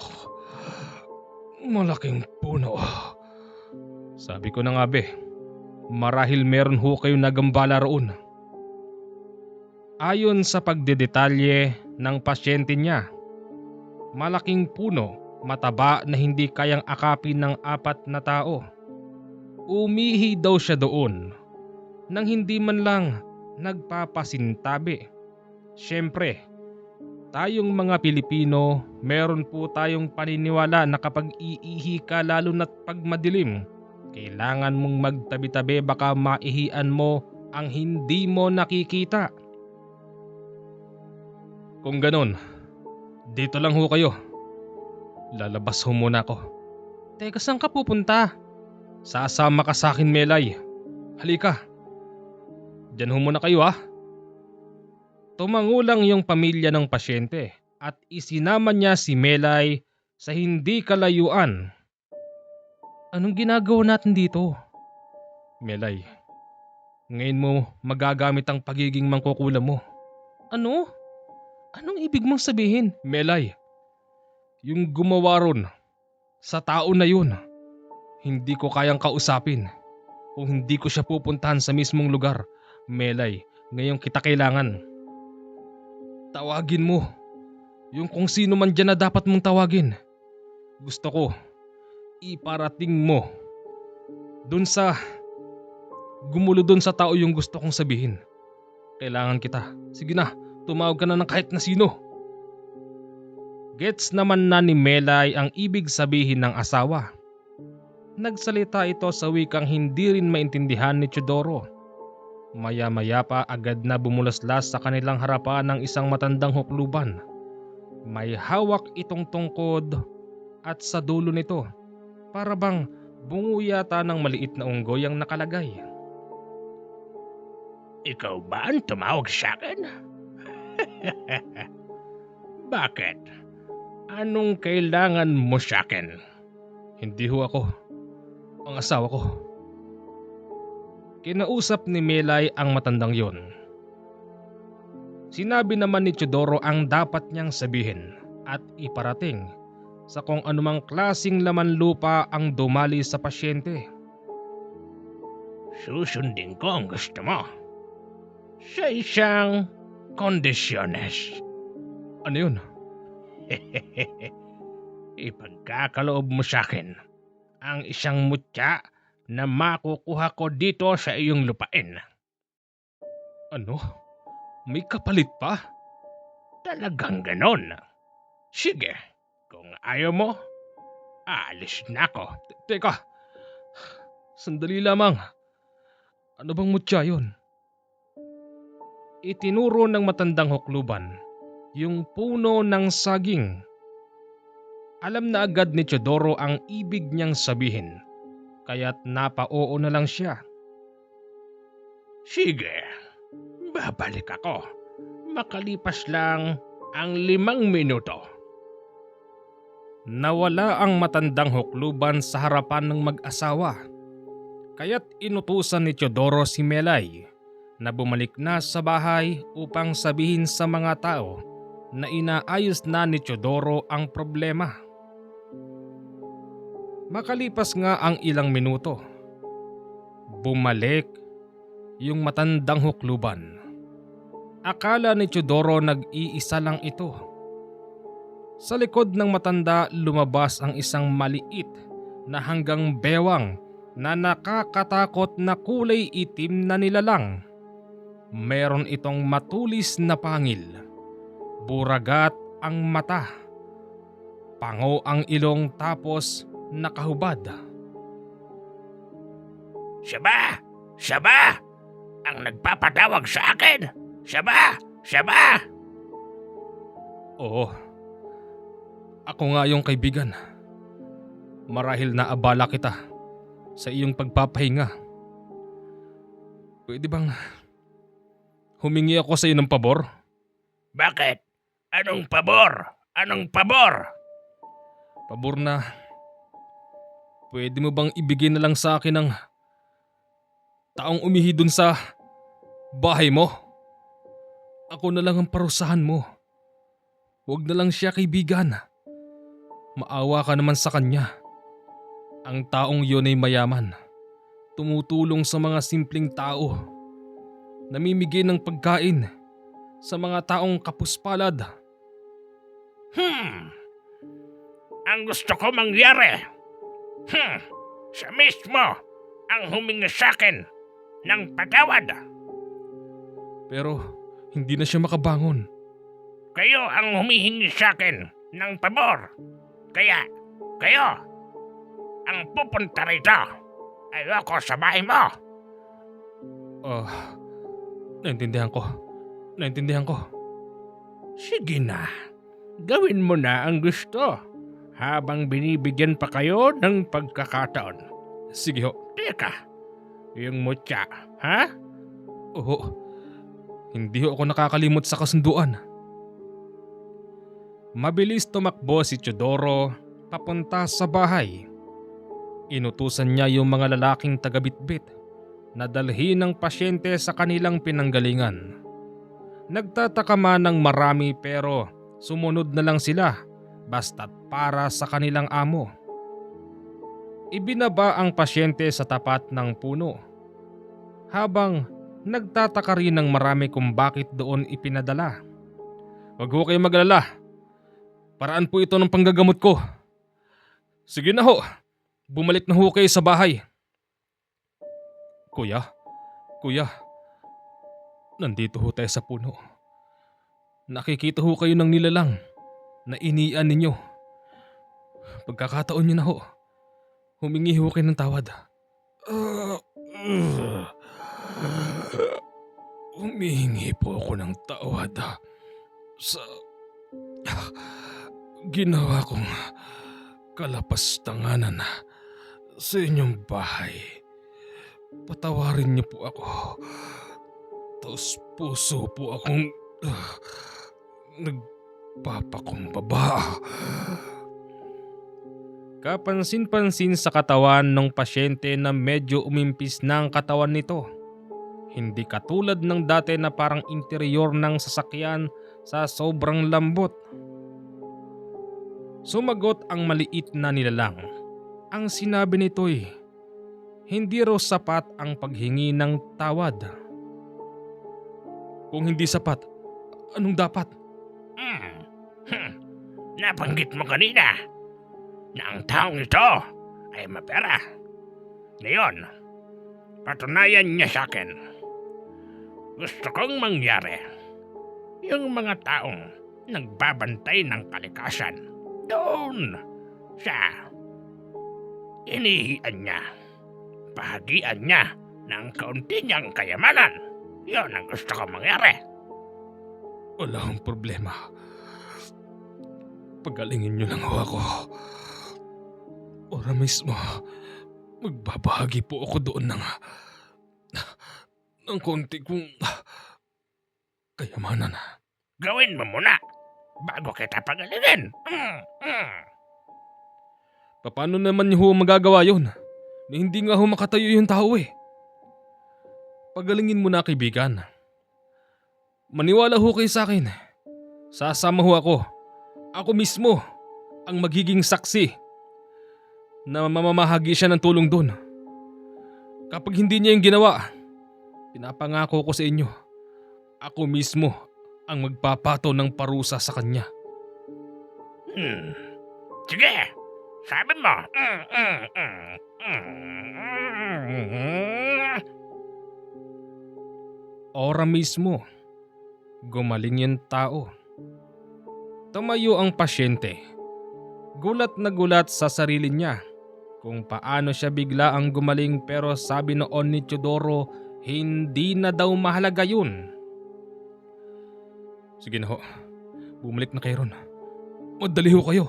Malaking puno. Sabi ko na nga be, marahil meron ho kayo nagambala roon. Ayon sa pagdedetalye ng pasyente niya, malaking puno, mataba na hindi kayang akapin ng 4 na tao. Umihi daw siya doon nang hindi man lang nagpapasintabi. Siyempre, tayong mga Pilipino, meron po tayong paniniwala na kapag iihi ka lalo na't pag madilim, kailangan mong magtabi-tabi baka maihian mo ang hindi mo nakikita. Kung ganon, dito lang ho kayo. Lalabas ho muna ako. Teka, saan ka pupunta? Sasama ka sa akin, Melay. Halika. Diyan ho muna kayo ha. Tumangulang yung pamilya ng pasyente at isinama niya si Melay sa hindi kalayuan. Anong ginagawa natin dito? Melay, ngayon mo magagamit ang pagiging mangkukulam mo. Ano? Anong ibig mong sabihin? Melay, yung gumawa ron sa tao na yun, hindi ko kayang kausapin kung hindi ko siya pupuntahan sa mismong lugar. Melay, ngayon kita kailangan. Tawagin mo yung kung sino man dyan na dapat mong tawagin. Gusto ko iparating mo dun sa gumulo dun sa tao yung gusto kong sabihin. Kailangan kita. Sige na, tumawag ka na ng kahit na sino. Gets naman na ni Melay ang ibig sabihin ng asawa. Nagsalita ito sa wikang hindi rin maintindihan ni Teodoro. Maya-maya pa agad na bumulaslas sa kanilang harapan ng isang matandang hukluban. May hawak itong tungkod at sa dulo nito, para bang bungo yata ng maliit na unggoy ang nakalagay. Ikaw ba ang tumawag sa akin? Bakit? Anong kailangan mo sa akin? Hindi ho ako. Ang asawa ko. Kinausap ni Melay ang matandang yon. Sinabi naman ni Teodoro ang dapat niyang sabihin at iparating sa kung anumang klasing laman lupa ang dumali sa pasyente. Susundin ko ang gusto mo. Sa isang kondisyones. Ano yun? Ipagkakaloob mo sa akin ang isang mutya na makukuha ko dito sa iyong lupain. Ano? May kapalit pa? Talagang ganon. Sige, kung ayaw mo, aalis na ako. Teka, sandali lamang. Ano bang mutya yun? Itinuro ng matandang hukluban yung puno ng saging. Alam na agad ni Teodoro ang ibig niyang sabihin, kaya't napa-oo na lang siya. Sige, babalik ako. Makalipas lang ang 5 minuto. Nawala ang matandang hukluban sa harapan ng mag-asawa, kaya't inutusan ni Teodoro si Melay na bumalik na sa bahay upang sabihin sa mga tao na inaayos na ni Teodoro ang problema. Makalipas nga ang ilang minuto, bumalik yung matandang hukluban. Akala ni Teodoro nag-iisa lang ito. Sa likod ng matanda lumabas ang isang maliit na hanggang bewang na nakakatakot na kulay itim na nilalang. Meron itong matulis na pangil, buragat ang mata, pango ang ilong tapos nakahubad. Siya ba? Siya ba? Ang nagpapatawag sa akin? Siya ba? Siya ba? Oo, ako nga yung kaibigan. Marahil naabala kita sa iyong pagpapahinga. Pwede bang humingi ako sa iyo ng pabor? Bakit? Anong pabor? Anong pabor? Pabor na pwede mo bang ibigay na lang sa akin ang taong umihi dun sa bahay mo? Ako na lang ang parusahan mo. Huwag na lang siya, kaibigan. Maawa ka naman sa kanya. Ang taong yun ay mayaman. Tumutulong sa mga simpleng tao. Namimigay ng pagkain sa mga taong kapuspalad. Ang gusto ko mangyari. Siya mismo ang humingi sa akin ng patawad. Pero hindi na siya makabangon. Kayo ang humihingi sa akin ng pabor. Kaya, kayo ang pupunta rito. Ayoko sa bahay mo. Naintindihan ko. Naintindihan ko. Sige na, gawin mo na ang gusto habang binibigyan pa kayo ng pagkakataon. Sige ho. Teka, yung mutya, ha? Oo. Hindi ho ako nakakalimot sa kasunduan. Mabilis tumakbo si Teodoro papunta sa bahay. Inutusan niya yung mga lalaking taga-bitbit na dalhin ng pasyente sa kanilang pinanggalingan. Nagtataka man ng marami pero sumunod na lang sila basta't para sa kanilang amo. Ibinaba ang pasyente sa tapat ng puno. Habang nagtataka rin ng marami kung bakit doon ipinadala. Huwag ho kayong maglala. Paraan po ito ng panggagamot ko. Sige na ho. Bumalik na ho kayo sa bahay. Kuya, nandito ho tayo sa puno. Nakikita ho kayo ng nilalang na inian ninyo. Pagkakataon niyo na ho. Humingi ho kayo ng tawad. Humihingi po ako ng tawad sa ginawa kong kalapastanganan sa inyong bahay. Patawarin niyo po ako. Taos puso po akong nagpapakumbaba. Kapansin-pansin sa katawan ng pasyente na medyo umimpis na ang katawan nito. Hindi katulad ng dati na parang interior ng sasakyan sa sobrang lambot. Sumagot ang maliit na nilalang. Ang sinabi nito'y hindi raw sapat ang paghingi ng tawad. Kung hindi sapat, anong dapat? Nabanggit mo kanina na ang taong ito ay mapera. Ngayon, patunayan niya sa akin. Gusto kong mangyari yung mga taong nagbabantay ng kalikasan. Doon sa inihian niya. Bahagian niya ng kaunti niyang kayamanan. Yun ang gusto ko mangyari. Wala akong problema. Pagalingin niyo lang ho ako. Ora mismo, magbabahagi po ako doon ng konti kong kayamanan. Gawin mo muna bago kita pagalingin. Paano naman niyo ho magagawa yun? Na hindi nga ho makatayo yung tao eh. Pagalingin mo na, kaibigan. Maniwala ho kayo sa akin. Sasama ho ako. Ako mismo ang magiging saksi na mamamahagi siya ng tulong doon. Kapag hindi niya yung ginawa, pinapangako ko sa inyo, ako mismo ang magpapato ng parusa sa kanya. Sige, sabi mo. Ora mismo, gumaling yung tao. Tumayo ang pasyente. Gulat na gulat sa sarili niya kung paano siya bigla ang gumaling, pero sabi noon ni Teodoro, hindi na daw mahalaga yun. Sige na ho, bumalik na kayo ron. Madali ho kayo.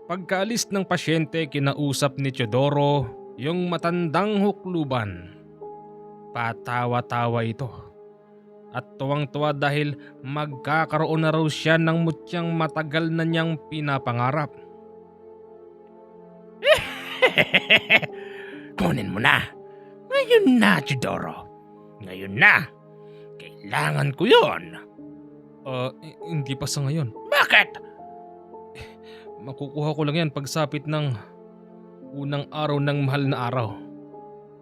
Pagkaalis ng pasyente, kinausap ni Teodoro yung matandang hukluban. Patawa-tawa ito. At tuwang-tuwa dahil magkakaroon na raw siya ng mutyang matagal na niyang pinapangarap. Kunin mo na. Ngayon na, Teodoro. Ngayon na. Kailangan ko yun. Hindi pa sa ngayon. Bakit? Makukuha ko lang yan pagsapit ng unang araw ng mahal na araw.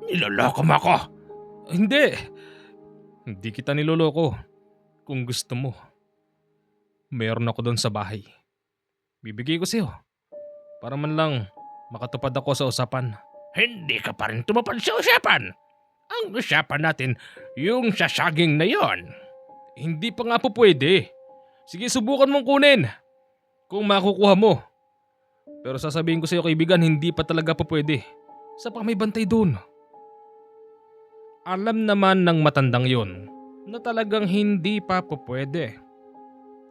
Niloloko mo ako. Hindi. Hindi kita niloloko. Kung gusto mo, mayroon ako doon sa bahay. Bibigay ko sa'yo. Para man lang makatupad ako sa usapan. Hindi ka pa rin tumapad sa usapan. Ang usapan natin, yung sa saging na yon. Hindi pa nga po pwede. Sige, subukan mong kunin. Kung makukuha mo. Pero sasabihin ko sa'yo, kaibigan, hindi pa talaga po pwede. Sa pa may bantay doon. Alam naman ng matandang yun na talagang hindi pa po pwede.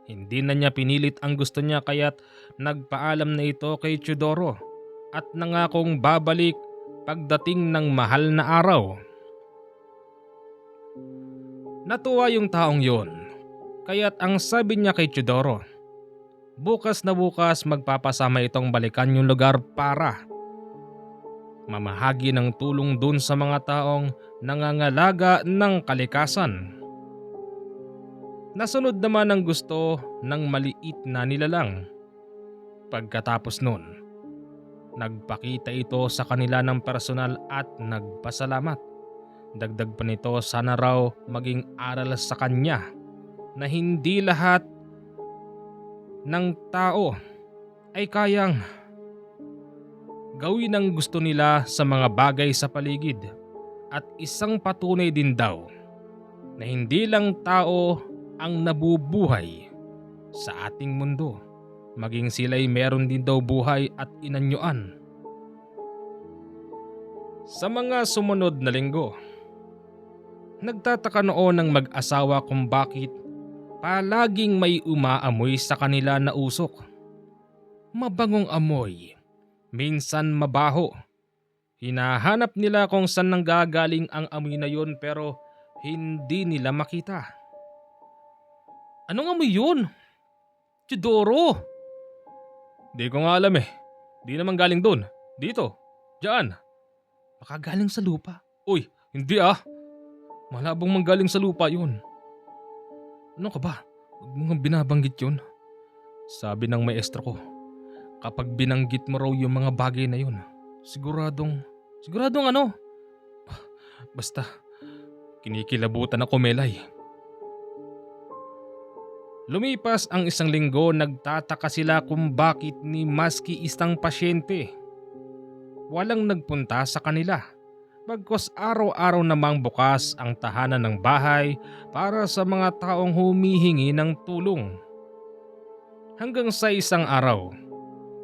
Hindi na niya pinilit ang gusto niya, kaya't nagpaalam na ito kay Teodoro at nangakong babalik pagdating ng mahal na araw. Natuwa yung taong yun, kaya't ang sabi niya kay Teodoro, bukas na bukas magpapasama itong balikan yung lugar para mamahagi ng tulong dun sa mga taong nangangalaga ng kalikasan. Nasunod naman ang gusto ng maliit na nilalang. Pagkatapos nun, nagpakita ito sa kanila ng personal at nagpasalamat. Dagdag pa nito, sana raw maging aral sa kanya na hindi lahat ng tao ay kayang gawin ang gusto nila sa mga bagay sa paligid, at isang patunay din daw na hindi lang tao ang nabubuhay sa ating mundo, maging sila'y meron din daw buhay at inanyuan. Sa mga sumunod na linggo, nagtataka noon ng mag-asawa kung bakit palaging may umaamoy sa kanila na usok. Mabangong amoy, minsan mabaho. Hinahanap nila kung saan nanggagaling ang amoy na yun, pero hindi nila makita. Anong amoy yun? Teodoro! Di ko nga alam eh. Di naman galing doon. Dito. Diyan. Baka galing sa lupa. Uy, hindi ah. Malabong manggaling sa lupa yun. Ano ka ba? Huwag mo nga binabanggit yun. Sabi ng maestro ko, kapag binanggit mo raw yung mga bagay na yun, siguradong ano? Basta, kinikilabutan ako, Melay. Lumipas ang isang linggo, nagtataka sila kung bakit ni maski isang pasyente walang nagpunta sa kanila Bagkus araw-araw namang bukas ang tahanan ng bahay para sa mga taong humihingi ng tulong. Hanggang sa isang araw,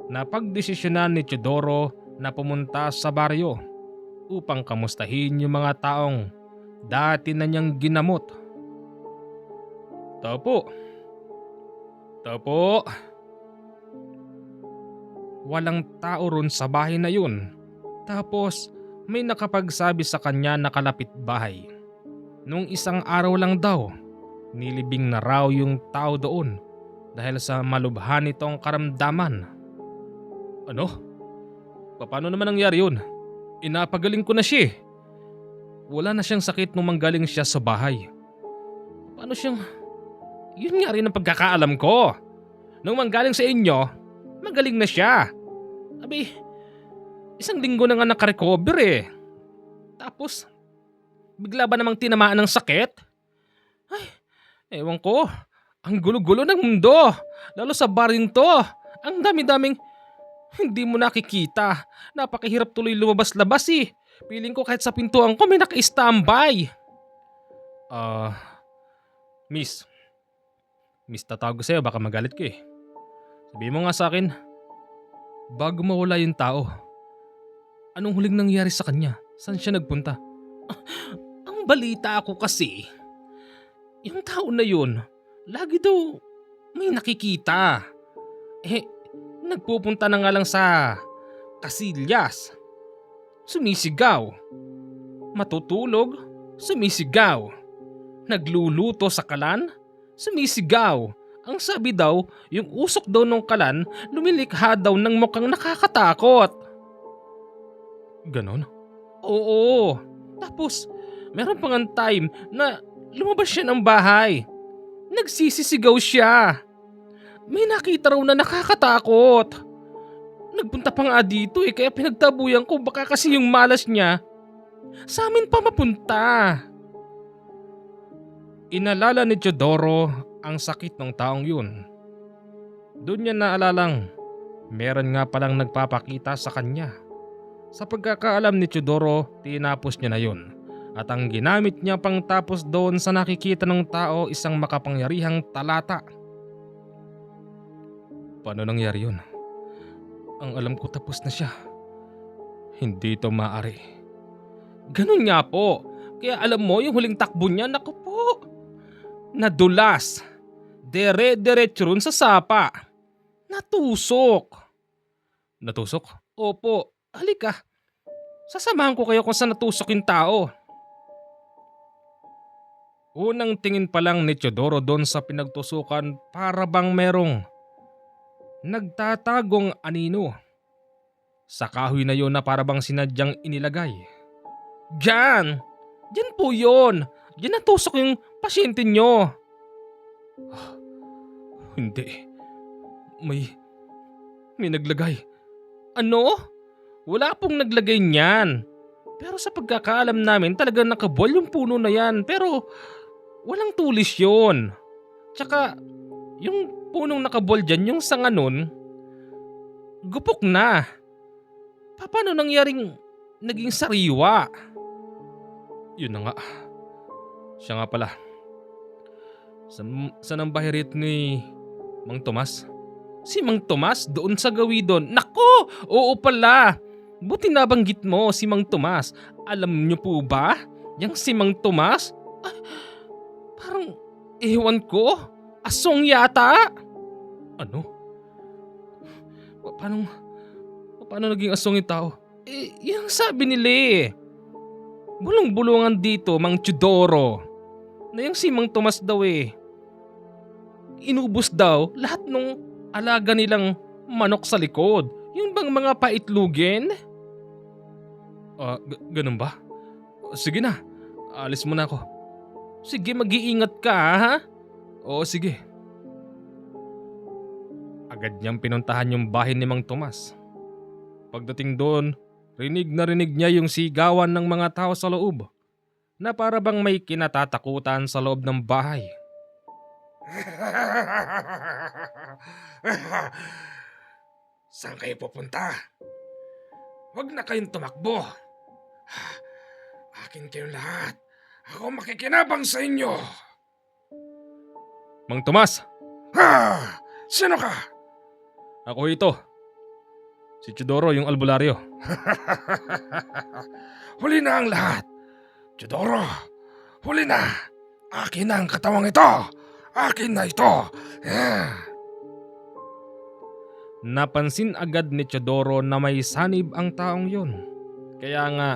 napagdesisyonan ni Teodoro na pumunta sa baryo upang kamustahin yung mga taong dati na niyang ginamot. Tao po. Tao po. Walang tao ron sa bahay na yun. Tapos may nakapagsabi sa kanya na kalapit bahay. Nung isang araw lang daw, nilibing na raw yung tao doon dahil sa malubhan nitong karamdaman. Ano? Paano naman nangyari yun? Inapagaling ko na siya. Wala na siyang sakit nung manggaling siya sa bahay. Paano siyang... Yun nga rin ang pagkakaalam ko. Nung manggaling sa inyo, magaling na siya. Abi, isang linggo na nga nakarecover eh. Tapos, bigla ba namang tinamaan ng sakit? Ay, ewan ko. Ang gulo-gulo ng mundo. Lalo sa baring to. Ang dami-daming hindi mo nakikita. Napakahirap tuloy lumabas-labas eh. Piling ko kahit sa pintuan ko may naka-standby. Miss. Miss, tatawag ko sa'yo, baka magalit ka eh. Sabihin mo nga sa akin, bago mawala yung tao, anong huling nangyari sa kanya? Saan siya nagpunta? Ang balita ako kasi, yung tao na yun, lagi daw may nakikita. Nagpupunta na nga lang sa Casillas. Sumisigaw. Matutulog, sumisigaw. Nagluluto sa kalan, sumisigaw. Ang sabi daw, yung usok daw ng kalan, lumilikha daw ng mukhang nakakatakot. Ganon? Oo. Tapos, meron pang ang time na lumabas siya ng bahay. Nagsisisigaw siya. May nakita raw na nakakatakot. Nagpunta pa nga dito eh, kaya pinagtabuyan ko baka kasi yung malas niya sa amin pa mapunta. Inalala ni Teodoro ang sakit ng taong yun. Doon niya naalalang meron nga palang nagpapakita sa kanya. Sa pagkakaalam ni Teodoro, tinapos niya na yun. At ang ginamit niya pang tapos doon sa nakikita ng tao isang makapangyarihang talata. Paano nangyari yun? Ang alam ko tapos na siya. Hindi ito maaari. Ganun nga po. Kaya alam mo yung huling takbo niya, naku po. Nadulas. Dere-derecho ron sa sapa. Natusok. Natusok? Opo. Halika. Sasamahan ko kayo kung saan natusok yung tao. Unang tingin pa lang ni Teodoro doon sa pinagtusukan para bang merong nagtatagong anino. Sa kahoy na yun na para bang sinadyang inilagay. Diyan! Diyan po yun! Diyan natusok yung pasyente nyo. Hindi. May naglagay. Ano? Wala pong naglagay niyan. Pero sa pagkakaalam namin talagang nakabol yung puno na yan. Pero walang tulis yun. Tsaka yung punong nakabol dyan, yung sanga nun, gupok na. Paano nangyaring naging sariwa? Yun na nga. Siya nga pala. Saan ang bahirit ni Mang Tomas? Si Mang Tomas doon sa gawidon. Nako! Oo pala. Buti nabanggit mo si Mang Tomas. Alam niyo po ba? Yang si Mang Tomas? Parang ewan ko. Asong yata. Ano? Paano naging asong yung tao? Yung sabi nila eh. Bulong-bulungan dito, Mang Teodoro. Na yung si Mang Tomas daw eh. Inubos daw lahat nung alaga nilang manok sa likod. Yung bang mga paitlugin? Ganun ba? Sige na, alis muna ako. Sige, mag-iingat ka ha? Oo, sige. Agad niyang pinuntahan yung bahay ni Mang Tomas. Pagdating doon, rinig na rinig niya yung sigawan ng mga tao sa loob na para bang may kinatatakutan sa loob ng bahay. Saan kayo pupunta? Huwag na kayong tumakbo. Akin kayong lahat. Ako makikinabang sa inyo. Mang Tomas, Ha! Sino ka? ako ito. Si Chidoro, yung albularyo. Huli na ang lahat. Chidoro, huli na. Akin na ang katawang ito. Akin na ito. Napansin agad ni Chidoro na may sanib ang taong yun. Kaya nga,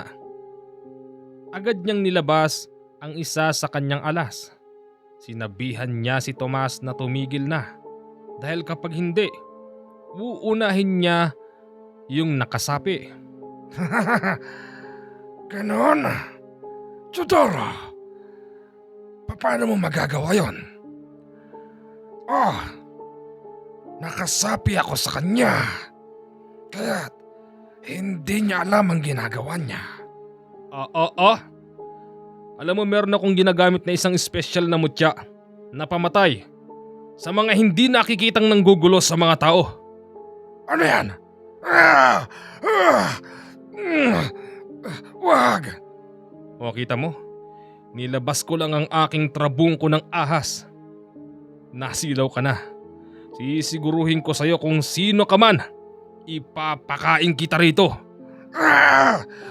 agad niyang nilabas ang isa sa kanyang alas. Sinabihan niya si Tomas na tumigil na. Dahil kapag hindi, uunahin niya yung nakasapi. Ganon? Chidoro, paano mo magagawa yon? Oh, nakasapi ako sa kanya. Kaya't hindi niya alam ang ginagawa niya. Alam mo, meron akong ginagamit na isang espesyal na mutya na pamatay sa mga hindi nakikitang nanggugulo sa mga tao. Ano yan? Wag! O kita mo, nilabas ko lang ang aking trabungko ng ahas. Nasilaw ka na. Sisiguruhin ko sa'yo kung sino ka man. Ipapakain kita rito.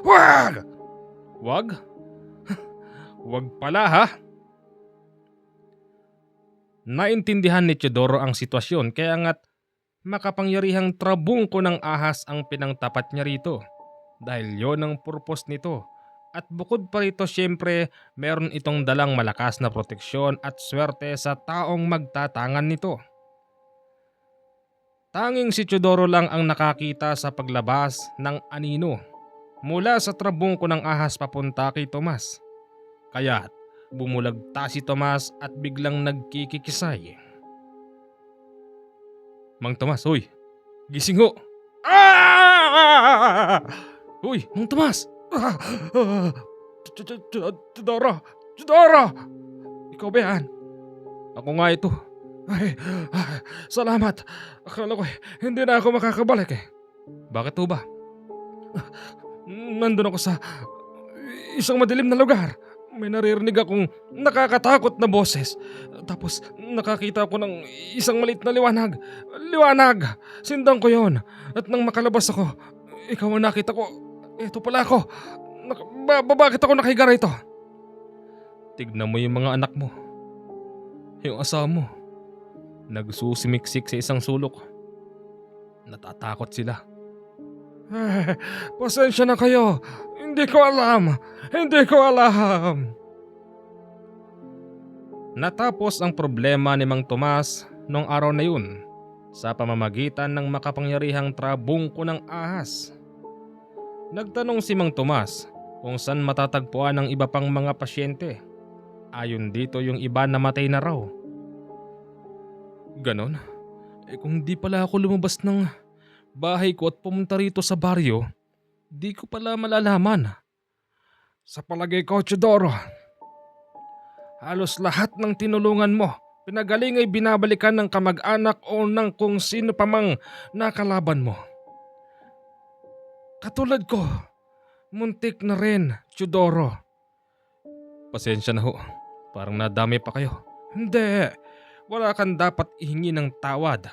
Wag! Wag? Wag pala ha? Naintindihan ni Chidoro ang sitwasyon kaya nga't makapangyarihang trabungko ng ahas ang pinangtapat niya rito. Dahil yon ang purpose nito. At bukod pa rito syempre meron itong dalang malakas na proteksyon at swerte sa taong magtatangan nito. Tanging si Chidoro lang ang nakakita sa paglabas ng anino mula sa trabungko ng ahas papunta kay Tomas. Kaya't bumulagta si Tomas at biglang nagkikikisay. Mang Tomas, hoy! Gising ho! Hoy, Mang Tomas! Chidoro! Chidoro! Ikaw ba yan? Ako nga ito. Ay, salamat. Akala ko hindi na ako makakabalik eh. Bakit ho ba? Nandun ako sa isang madilim na lugar. May naririnig akong nakakatakot na boses. Tapos nakakita ako ng isang maliit na liwanag. Liwanag! Sindan ko yon. At nang makalabas ako, ikaw ang nakita ko. Ito pala ako. Bakit ako nakahiga rito? Tignan mo yung mga anak mo. Yung asawa mo. Nagsusimiksik sa isang sulok. Natatakot sila. Pasensya na kayo. Hindi ko alam. Hindi ko alam. Natapos ang problema ni Mang Tomas noong araw na yun sa pamamagitan ng makapangyarihang trabungko ng ahas. Nagtanong si Mang Tomas kung saan matatagpuan ang iba pang mga pasyente. Ayon dito yung iba namatay na raw. Ganon? Kung di pala ako lumabas ng bahay ko at pumunta rito sa baryo, di ko pala malalaman. Sa palagay ko, Chidoro, halos lahat ng tinulungan mo, pinagaling ay binabalikan ng kamag-anak o ng kung sino pa mang nakalaban mo. Katulad ko, muntik na rin, Chidoro. Pasensya na ho, parang nadami pa kayo. Hindi, wala kang dapat ihingi ng tawad.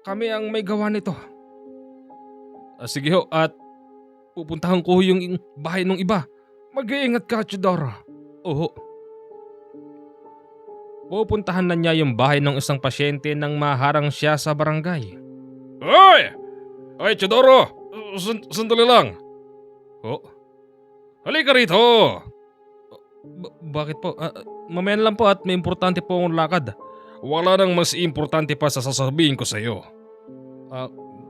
Kami ang may gawa nito. Sige ho, at pupuntahan ko yung bahay ng iba. Mag-iingat ka, Chidoro. Oo. Pupuntahan na niya yung bahay ng isang pasyente nang maharang siya sa barangay. Hoy! Hoy, Chidoro! Sandali lang. Oh? Halika rito! Bakit po? Mamaya na lang po at may importante po akong lakad. Wala nang mas importante pa sa sasabihin ko sa iyo.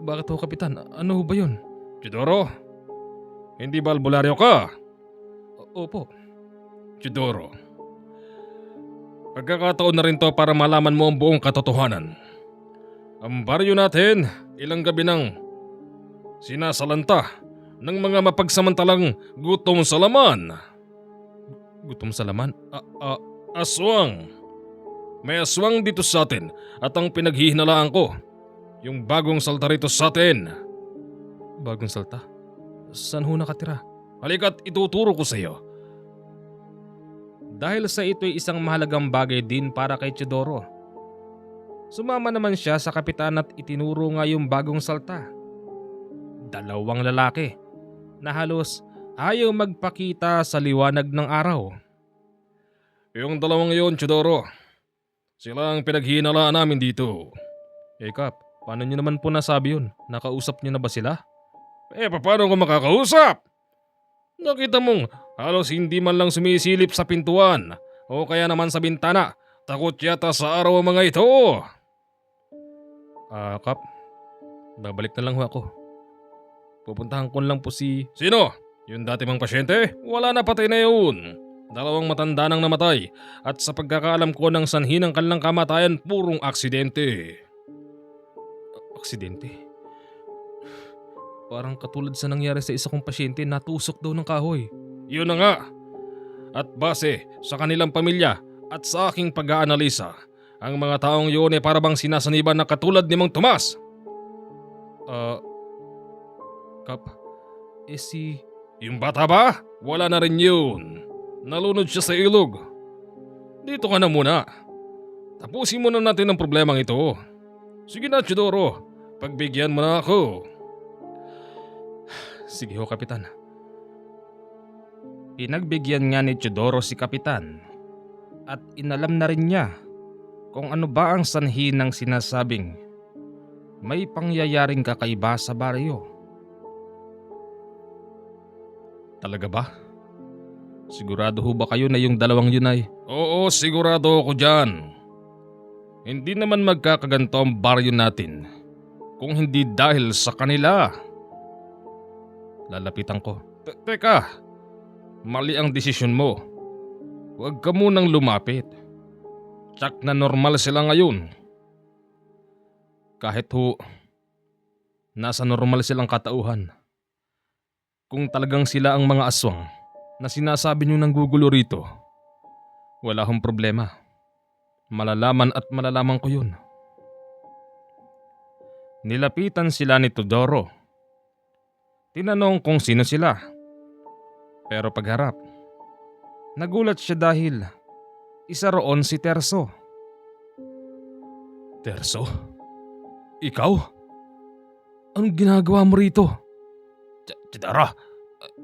Bakit ho, Kapitan? Ano ho ba yun? Chidoro, hindi ba albularyo ka? Opo. Chidoro, pagkakataon na rin to para malaman mo ang buong katotohanan. Ang baryo natin, ilang gabi nang sinasalanta ng mga mapagsamantalang gutom sa laman. Gutom sa laman? Aswang. May aswang dito sa atin at ang pinaghihinalaan ko, yung bagong salta rito sa atin. Bagong salta? Saan ho nakatira? Halika't ituturo ko sa iyo. dahil sa ito'y isang mahalagang bagay din para kay Teodoro. Sumama naman siya sa kapitan at itinuro nga yung bagong salta. Dalawang lalaki na halos ayaw magpakita sa liwanag ng araw. Yung dalawang yon, Teodoro. Sila ang pinaghihinalaan namin dito. Kap, paano nyo naman po nasabi yun? Nakausap nyo na ba sila? Paano ko makakausap? Nakita mong halos hindi man lang sumisilip sa pintuan o kaya naman sa bintana. Takot yata sa araw ang mga ito. Kap, babalik na lang ho ako. Pupuntahan ko lang po si... Sino? Yung dati mong pasyente? Wala na, patay na yun. Dalawang matanda nang namatay at sa pagkakaalam ko ng sanhi ng kanilang kamatayan purong aksidente. Aksidente? Parang katulad sa nangyari sa isa kong pasyente, natusok daw ng kahoy. Yun na nga. At base sa kanilang pamilya at sa aking pag-aanalisa, ang mga taong yun ay parabang sinasaniban na katulad ni Mang Tomas. Kap, si... Yung bata ba? Wala na rin yun. Nalunod siya sa ilog. Dito ka na muna. Tapusin muna natin ang problemang ito. Sige na, Teodoro. Pagbigyan mo na ako. Sige ho, Kapitan. Pinagbigyan nga ni Teodoro si Kapitan at inalam na rin niya kung ano ba ang sanhi ng sinasabing may pangyayaring kakaiba sa baryo. Talaga ba? Sigurado ho ba kayo na yung dalawang yun ay... Oo, sigurado ako dyan. Hindi naman magkakaganto ang baryo natin kung hindi dahil sa kanila. Lalapitan ko. Teka, mali ang desisyon mo. Huwag ka munang lumapit. Tsak na normal sila ngayon. Kahit ho, nasa normal silang katauhan. Kung talagang sila ang mga aswang na sinasabi niyo nanggugulo rito, wala akong problema. Malalaman at malalaman ko yun. Nilapitan sila ni Teodoro. Tinanong kung sino sila. Pero pagharap, nagulat siya dahil isa roon si Terso. Terso? Ikaw? Anong ginagawa mo rito? Teodoro,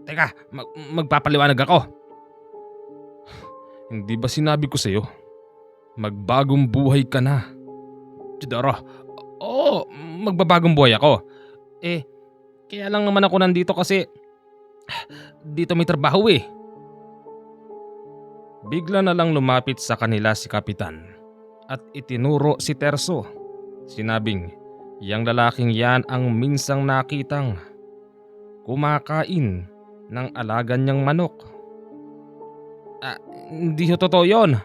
teka, magpapaliwanag ako. Hindi ba sinabi ko sa'yo? Magbagong buhay ka na. Teodoro, oo, magbabagong buhay ako. Kaya lang naman ako nandito kasi dito may trabaho eh. Bigla na lang lumapit sa kanila si Kapitan at itinuro si Terso. Sinabing, yang lalaking yan ang minsang nakitang kumakain ng alaga niyang manok. Hindi ho totoo yun.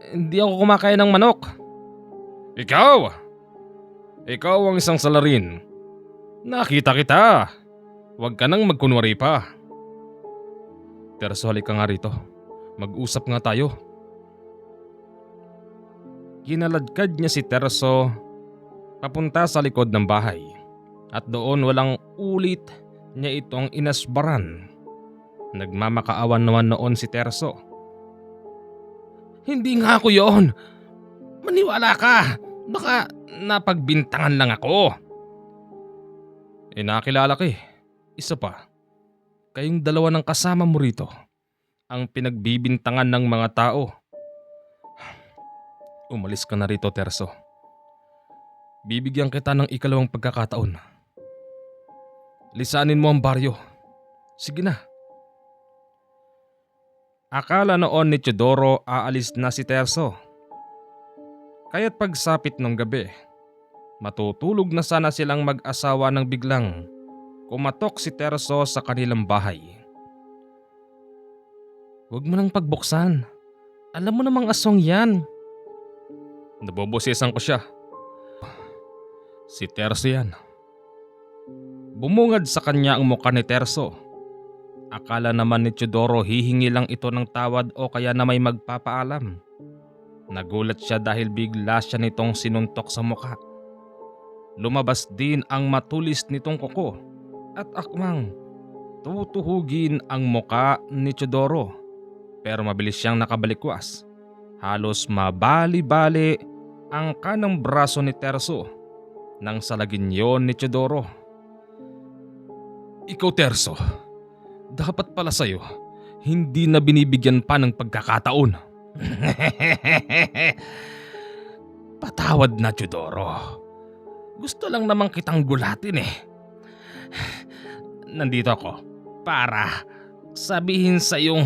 Hindi ako kumakain ng manok. Ikaw? Ikaw ang isang salarin. Nakita kita. Huwag ka nang magkunwari pa. Terso, halika nga rito. Mag-usap nga tayo. Kinaladkad niya si Terso papunta sa likod ng bahay. At doon walang ulit niya itong inasbaran. Nagmamakaawan naman noon si Terso. Hindi nga ako yon. Maniwala ka. Baka napagbintangan lang ako. Nakilala ka eh. Isa pa, kayong dalawa ng kasama mo rito ang pinagbibintangan ng mga tao. Umalis ka na rito, Terso. Bibigyan kita ng ikalawang pagkakataon. Lisanin mo ang baryo. Sige na. Akala noon ni Teodoro aalis na si Terso. Kaya't pagsapit ng gabi, matutulog na sana silang mag-asawa nang biglang kumatok si Terso sa kanilang bahay. Huwag mo nang pagbuksan. Alam mo namang aswang yan. Nabobosisan ko siya. Si Terso yan. Bumungad sa kanya ang mukha ni Terso. Akala naman ni Teodoro hihingi lang ito ng tawad o kaya na may magpapaalam. Nagulat siya dahil bigla siya nitong sinuntok sa mukha. Lumabas din ang matulis nitong kuko at akmang tutuhugin ang mukha ni Teodoro. pero mabilis siyang nakabalikwas. Halos mabali-bali ang kanang braso ni Terso nang salagin yon ni Teodoro. Ikaw Terso, dapat pala sa'yo, hindi na binibigyan pa ng pagkakataon. Patawad na Teodoro. Gusto lang naman kitang gulatin eh. Nandito ako para sabihin sa iyong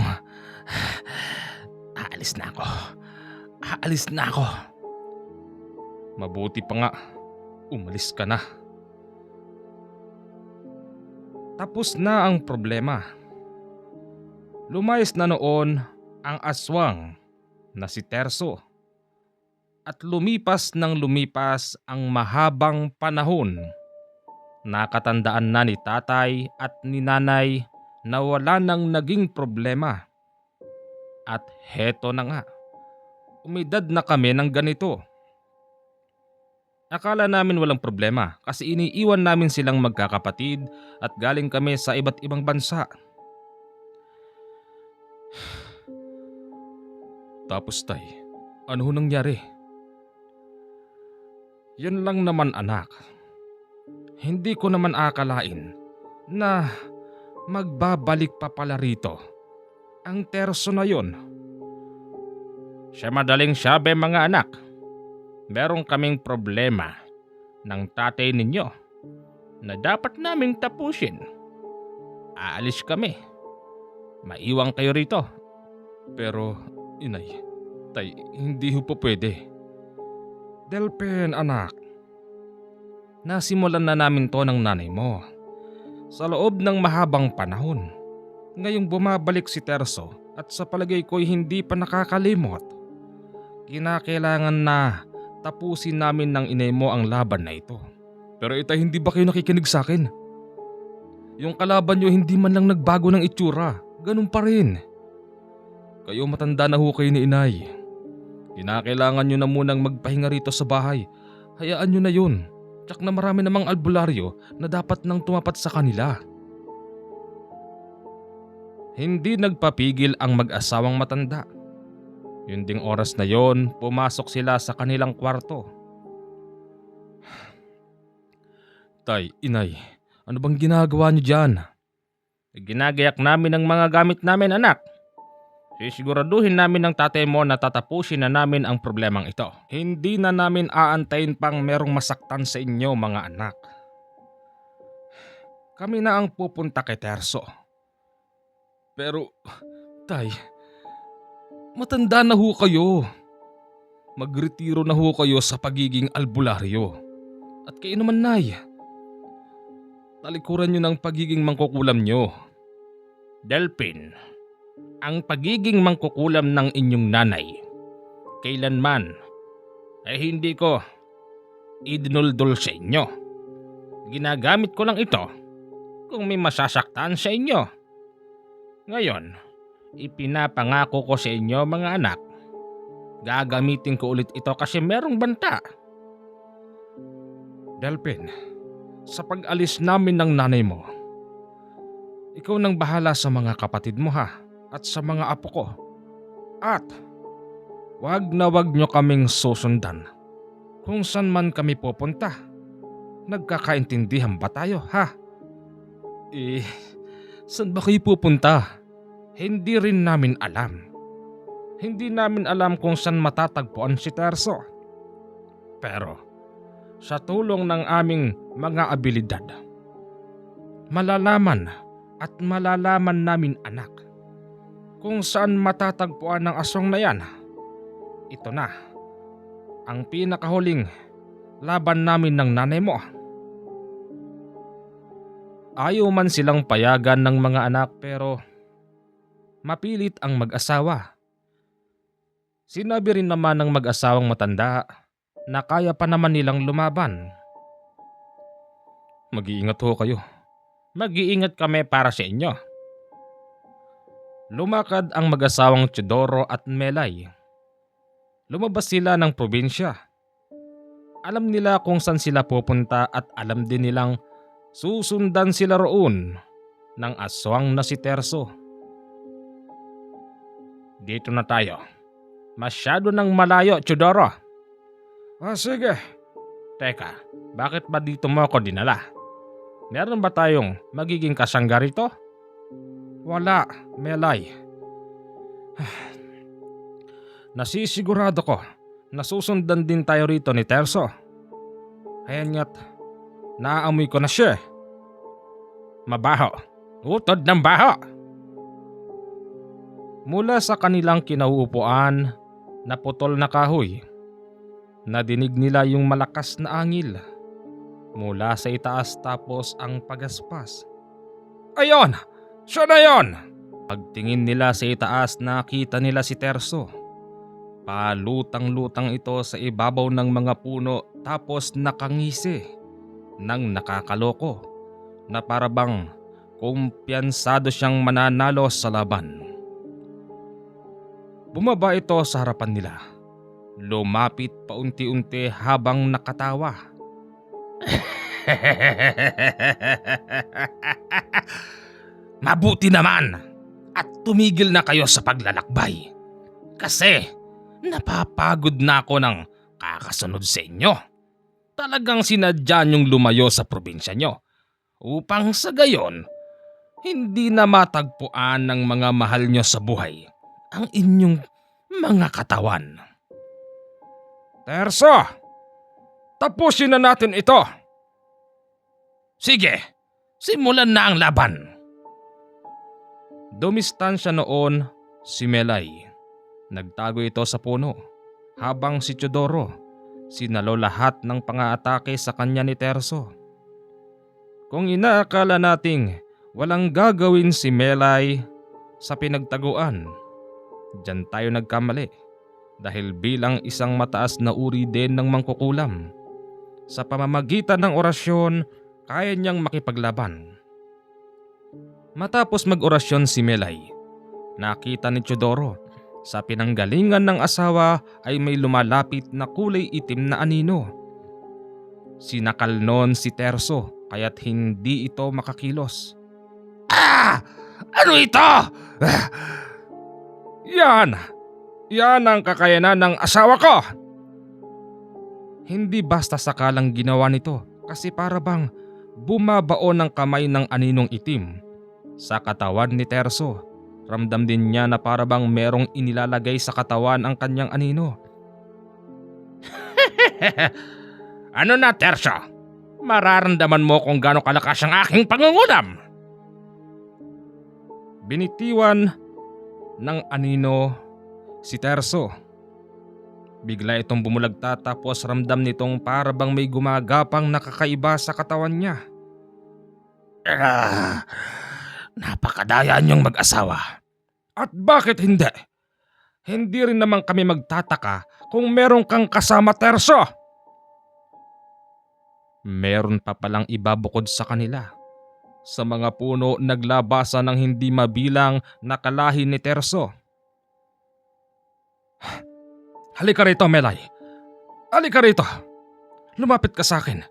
aalis na ako. Aalis na ako. Mabuti pa nga, umalis ka na. Tapos na ang problema. Lumayas na noon ang aswang na si Terso. At lumipas ng lumipas ang mahabang panahon. Nakatandaan na ni tatay at ni nanay na wala nang naging problema. At heto na nga, umidad na kami ng ganito. Akala namin walang problema kasi iniiwan namin silang magkakapatid at galing kami sa iba't ibang bansa. Tapos tay, ano nangyari? Yun lang naman anak. Hindi ko naman akalain na magbabalik pa pala rito ang Terso na yon. Siya madaling sabi mga anak. Meron kaming problema ng tatay ninyo na dapat naming tapusin. Aalis kami. Maiwang kayo rito. Pero inay, tay, hindi ho po pwede. Delphin anak, nasimulan na namin to ng nanay mo. Sa loob ng mahabang panahon. Ngayong bumabalik si Terso at sa palagay ko'y hindi pa nakakalimot. Kinakailangan na tapusin namin ng inay mo ang laban na ito. Pero itay, hindi ba kayo nakikinig sa akin? Yung kalaban nyo hindi man lang nagbago ng itsura. Ganun pa rin. Kayo matanda na ho kayo ni inay. Kinakailangan nyo na munang magpahinga rito sa bahay. Hayaan nyo na yun. Tsak na marami namang albularyo na dapat nang tumapat sa kanila. Hindi nagpapigil ang mag-asawang matanda. Yun ding oras na yon, pumasok sila sa kanilang kwarto. Tay, inay, ano bang ginagawa nyo dyan? Ginagayak namin ang mga gamit namin anak. Sisiguraduhin namin ng tatay mo na tatapusin na namin ang problemang ito. Hindi na namin aantayin pang merong masaktan sa inyo mga anak. Kami na ang pupunta kay Terso. Pero, tay, matanda na ho kayo. Magretiro na ho kayo sa pagiging albularyo. At kayo naman nay, talikuran nyo ng pagiging mangkukulam nyo. Delphin, ang pagiging mangkukulam ng inyong nanay, kailanman ay hindi ko idinuldul sa inyo. Ginagamit ko lang ito kung may masasaktan sa inyo. Ngayon, ipinapangako ko sa inyo mga anak, gagamitin ko ulit ito kasi merong banta. Delphin, sa pag-alis namin ng nanay mo, ikaw nang bahala sa mga kapatid mo ha. At sa mga apo ko. At wag na wag nyo kaming susundan. Kung saan man kami pupunta. Nagkakaintindihan ba tayo ha? Saan ba kayo pupunta? Hindi rin namin alam. Hindi namin alam kung saan matatagpuan si Terso. Pero sa tulong ng aming mga abilidad, malalaman at malalaman namin anak kung saan matatagpuan ng aswang na yan. Ito na ang pinakahuling laban namin ng nanay mo. Ayaw man silang payagan ng mga anak pero mapilit ang mag-asawa. Sinabi rin naman ng mag-asawang matanda na kaya pa naman nilang lumaban. Mag-iingat ho kayo. Mag-iingat kami para sa inyo. Lumakad ang mag-asawang Teodoro at Melay. Lumabas sila ng probinsya. Alam nila kung saan sila pupunta at alam din nilang susundan sila roon ng aswang na si Terso. Dito na tayo. Masyado nang malayo, Chudoro. Sige. Teka, bakit ba dito mo ako dinala? Meron ba tayong magiging kasangga rito? Wala, Melay. Nasisigurado ko na susundan din tayo rito ni Terso. Ayan nga't naaamoy ko na siya. Mabaho. Utod ng baho. Mula sa kanilang kinauupuan, naputol na kahoy. Nadinig nila yung malakas na angil mula sa itaas tapos ang pagaspas. Ayon! Siya na yon! Pagtingin nila sa itaas, nakita nila si Terso. Palutang-lutang ito sa ibabaw ng mga puno tapos nakangisi nang nakakaloko na parabang kumpiyansado siyang mananalo sa laban. Bumaba ito sa harapan nila. Lumapit paunti-unti habang nakatawa. Mabuti naman at tumigil na kayo sa paglalakbay. Kasi napapagod na ako ng kakasunod sa inyo. Talagang sinadya niyong lumayo sa probinsya niyo upang sa gayon hindi na matagpuan ng mga mahal niyo sa buhay ang inyong mga katawan. Terso! Tapusin na natin ito! Sige, simulan na ang laban. Dumistansya noon si Melay. Nagtago ito sa puno habang si Chudoro sinalo lahat ng pang-aatake sa kanya ni Terso. Kung inaakala nating walang gagawin si Melay sa pinagtaguan, diyan tayo nagkamali dahil bilang isang mataas na uri din ng mangkukulam, sa pamamagitan ng orasyon kaya niyang makipaglaban. Matapos mag-orasyon si Melay, nakita ni Chudoro sa pinanggalingan ng asawa ay may lumalapit na kulay itim na anino. Sinakal noon si Terso kaya't hindi ito makakilos. Ano ito? Yan! Yan ang kakayanan ng asawa ko! Hindi basta sakalang ginawa nito kasi para bang bumabaon ng kamay ng aninong itim sa katawan ni Terso. Ramdam din niya na para bang merong inilalagay sa katawan ang kanyang anino. Ano na, Terso? Mararamdaman mo kung gaano kalakas ang aking pangungulam. Binitiwan ng anino si Terso. Bigla itong bumulagta tapos ramdam nitong para bang may gumagapang nakakaiba sa katawan niya. Napakadaya niyong mag-asawa. At bakit hindi? Hindi rin naman kami magtataka kung meron kang kasama, Terso. Meron pa palang iba bukod sa kanila. Sa mga puno naglabasa ng hindi mabilang na kalahi ni Terso. Halika rito, Melay. Halika rito. Lumapit ka sa akin.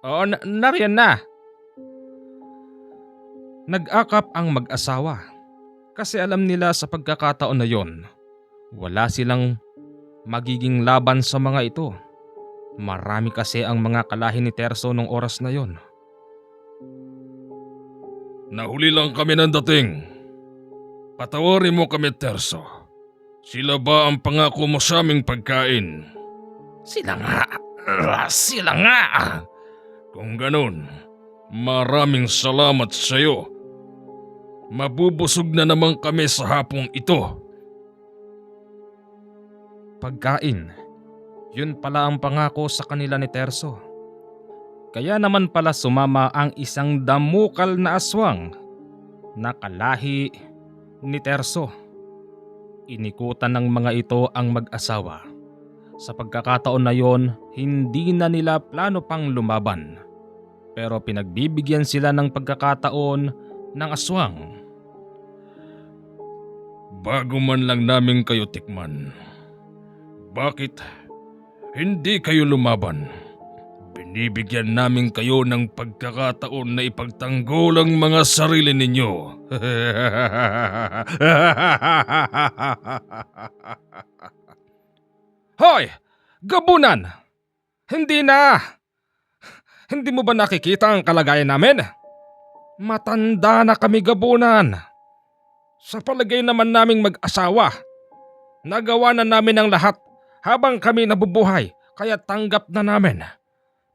Oo, nariyan na. Nag-akap ang mag-asawa kasi alam nila sa pagkakataon na yon, wala silang magiging laban sa mga ito. Marami kasi ang mga kalahi ni Terso nung oras na yon. Nahuli lang kami ng dating. Patawarin mo kami, Terso. Sila ba ang pangako mo sa aming pagkain? Sila nga. Sila nga. Kung ganun, maraming salamat sa iyo. Mabubusog na naman kami sa hapong ito. Pagkain. Yun pala ang pangako sa kanila ni Terso. Kaya naman pala sumama ang isang damukal na aswang na kalahi ni Terso. Inikutan ng mga ito ang mag-asawa. Sa pagkakataon na yon, hindi na nila plano pang lumaban. Pero pinagbibigyan sila ng pagkakataon ng aswang. Bago man lang namin kayo tikman, bakit hindi kayo lumaban? Binibigyan namin kayo ng pagkakataon na ipagtanggol ang mga sarili ninyo. Hoy! Gabunan! Hindi na! Hindi mo ba nakikita ang kalagayan namin? Matanda na kami, Gabunan. Sa palagay naman naming mag-asawa, nagawa na namin ang lahat habang kami nabubuhay, kaya tanggap na namin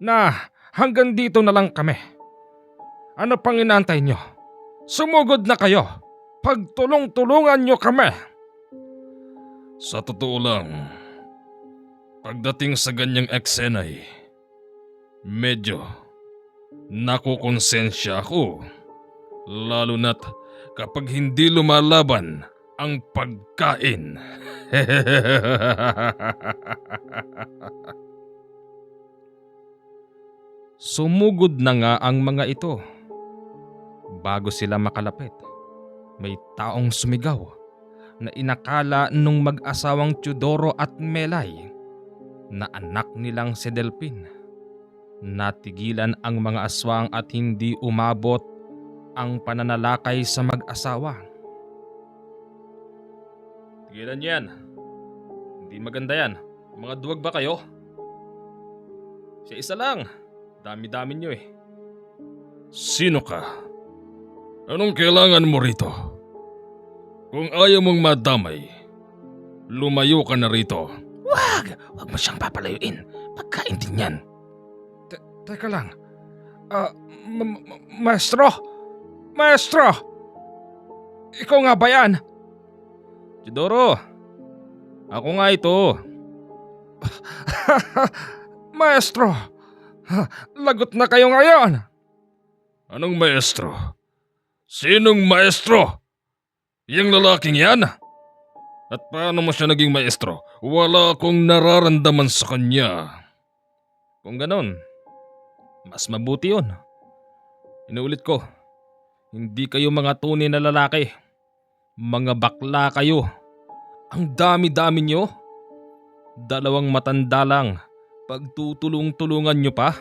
na hanggang dito na lang kami. Ano pang inaantay nyo? Sumugod na kayo. Pagtulong-tulungan nyo kami. Sa totoo lang, pagdating sa ganyang eksenay, medyo nakukonsensya ako. Lalo na't kapag hindi lumalaban ang pagkain. Sumugod na nga ang mga ito. Bago sila makalapit, may taong sumigaw na inakala nung mag-asawang Teodoro at Melay na anak nilang si Delpin. Natigilan ang mga aswang at hindi umabot ang pananalakay sa mag-asawa. Tigilan yan. Hindi maganda yan. Mga duwag ba kayo? Siya isa lang. Dami-dami nyo eh. Sino ka? Anong kailangan mo rito? Kung ayaw mong madamay, lumayo ka na rito. Wag! Wag mo siyang papalayuin. Pagkain din yan. Teka lang. Maestro! Maestro! Ikaw nga ba yan? Teodoro! Ako nga ito. Maestro! Lagot na kayo ngayon! Anong maestro? Sinong maestro? Yung lalaking yan? At paano mo siya naging maestro? Wala akong nararamdaman sa kanya. Kung ganon, mas mabuti yun. Inuulit ko, hindi kayo mga tunay na lalaki. Mga bakla kayo. Ang dami-dami nyo. 2 matanda lang. Pagtutulong-tulungan nyo pa?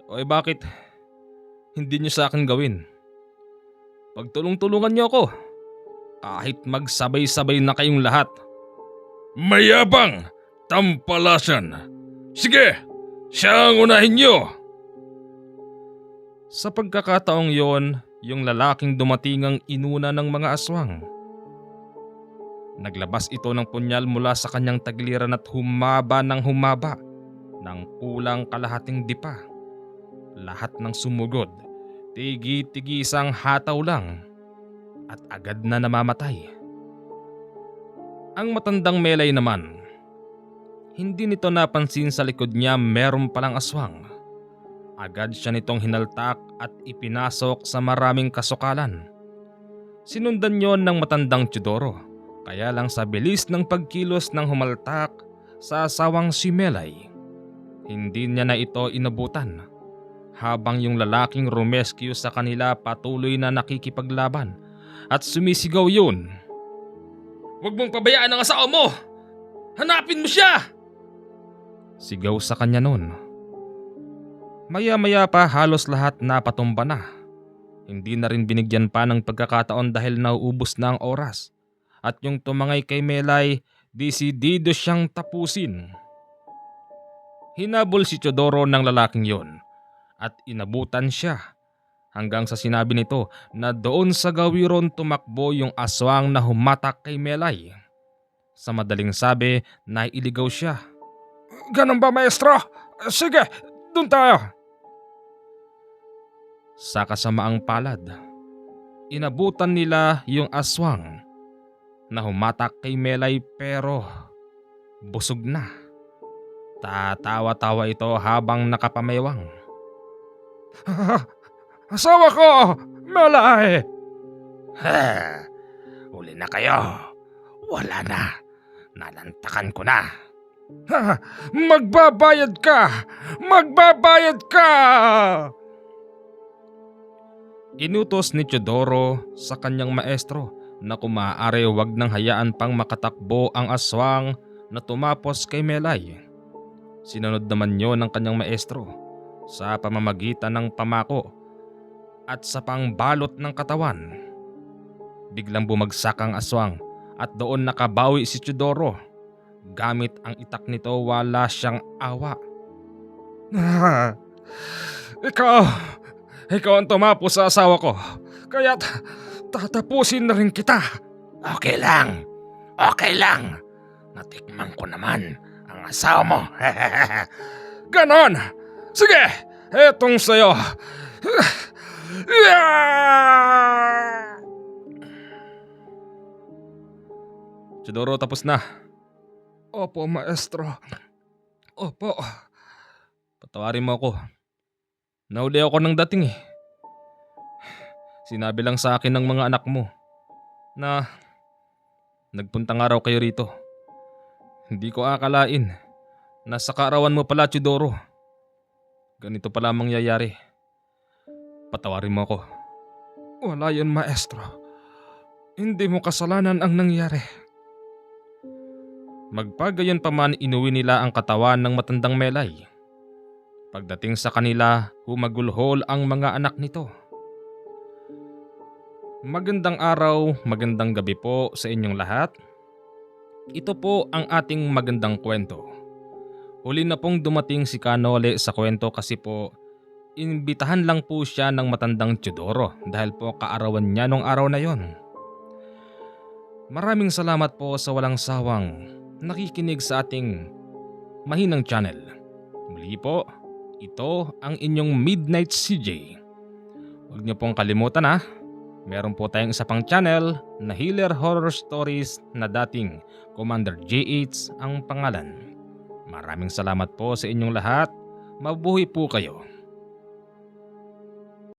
O bakit hindi nyo sa akin gawin? Pagtulong-tulungan nyo ako. Kahit magsabay-sabay na kayong lahat. Mayabang! Tampalasan! Sige! Siya ang unahin nyo! Sa pagkakataong yon, yung lalaking dumating ang inuna ng mga aswang. Naglabas ito ng punyal mula sa kanyang tagiliran at humaba ng humaba ng kulang kalahating dipa. Lahat ng sumugod, tigi-tigisang hataw lang at agad na namamatay. Ang matandang Melay naman, hindi nito napansin sa likod niya meron palang aswang. Agad siya nitong hinaltak at ipinasok sa maraming kasukalan. Sinundan yon ng matandang Teodoro, kaya lang sa bilis ng pagkilos ng humaltak sa asawang si Melay, hindi niya na ito inabutan. Habang yung lalaking rumescue sa kanila patuloy na nakikipaglaban at sumisigaw yun. Huwag mong pabayaan ang asawa mo! Hanapin mo siya! Sigaw sa kanya nun. Maya-maya pa halos lahat napatumba na. Hindi na rin binigyan pa ng pagkakataon dahil nauubos na ang oras. At yung tumangay kay Melay, desidido siyang tapusin. Hinabol si Teodoro ng lalaking yon at inabutan siya hanggang sa sinabi nito na doon sa gawiron tumakbo yung aswang na humatak kay Melay. Sa madaling sabi, nailigaw siya. Ganun ba, maestro? Sige, dun tayo. Sa kasamaang palad, inabutan nila yung aswang na humatak kay Melay pero busog na. Tatawa-tawa ito habang nakapamayawang. Asawa ko! Melay! Huli na kayo. Wala na. Nanantakan ko na. Magbabayad ka! Magbabayad ka! Inutos ni Teodoro sa kanyang maestro na kung maaari wag nang hayaan pang makatakbo ang aswang na tumapos kay Melay. Sinunod naman yon ng kanyang maestro sa pamamagitan ng pamako at sa pangbalot ng katawan. Biglang bumagsak ang aswang at doon nakabawi si Teodoro. Gamit ang itak nito, wala siyang awa. Ikaw ang tumapos sa asawa ko. Kaya't tatapusin na rin kita. Okay lang. Natikman ko naman ang asawa mo. Ganon! Sige, etong sa'yo. Teodoro, tapos na. Opo, maestro. Opo. Patawarin mo ako. Nauli ako ng dating eh. Sinabi lang sa akin ng mga anak mo na nagpunta nga raw kayo rito. Hindi ko akalain na sa kaarawan mo pala, Teodoro. Ganito pala ang mangyayari. Patawarin mo ako. Wala yun, maestro. Hindi mo kasalanan ang nangyari. Magpagayon pa man, inuwi nila ang katawan ng matandang Melay. Pagdating sa kanila, humagulhol ang mga anak nito. Magandang araw, magandang gabi po sa inyong lahat. Ito po ang ating magandang kwento. Huli na pong dumating si Kanole sa kwento kasi po imbitahan lang po siya ng matandang Teodoro dahil po kaarawan niya nung araw na yon. Maraming salamat po sa walang sawang nakikinig sa ating mahinang channel. Muli po, ito ang inyong Midnight CJ. Huwag niyo pong kalimutan meron po tayong isa pang channel na Healer Horror Stories na dating Commander JH ang pangalan. Maraming salamat po sa inyong lahat. Mabuhay po kayo.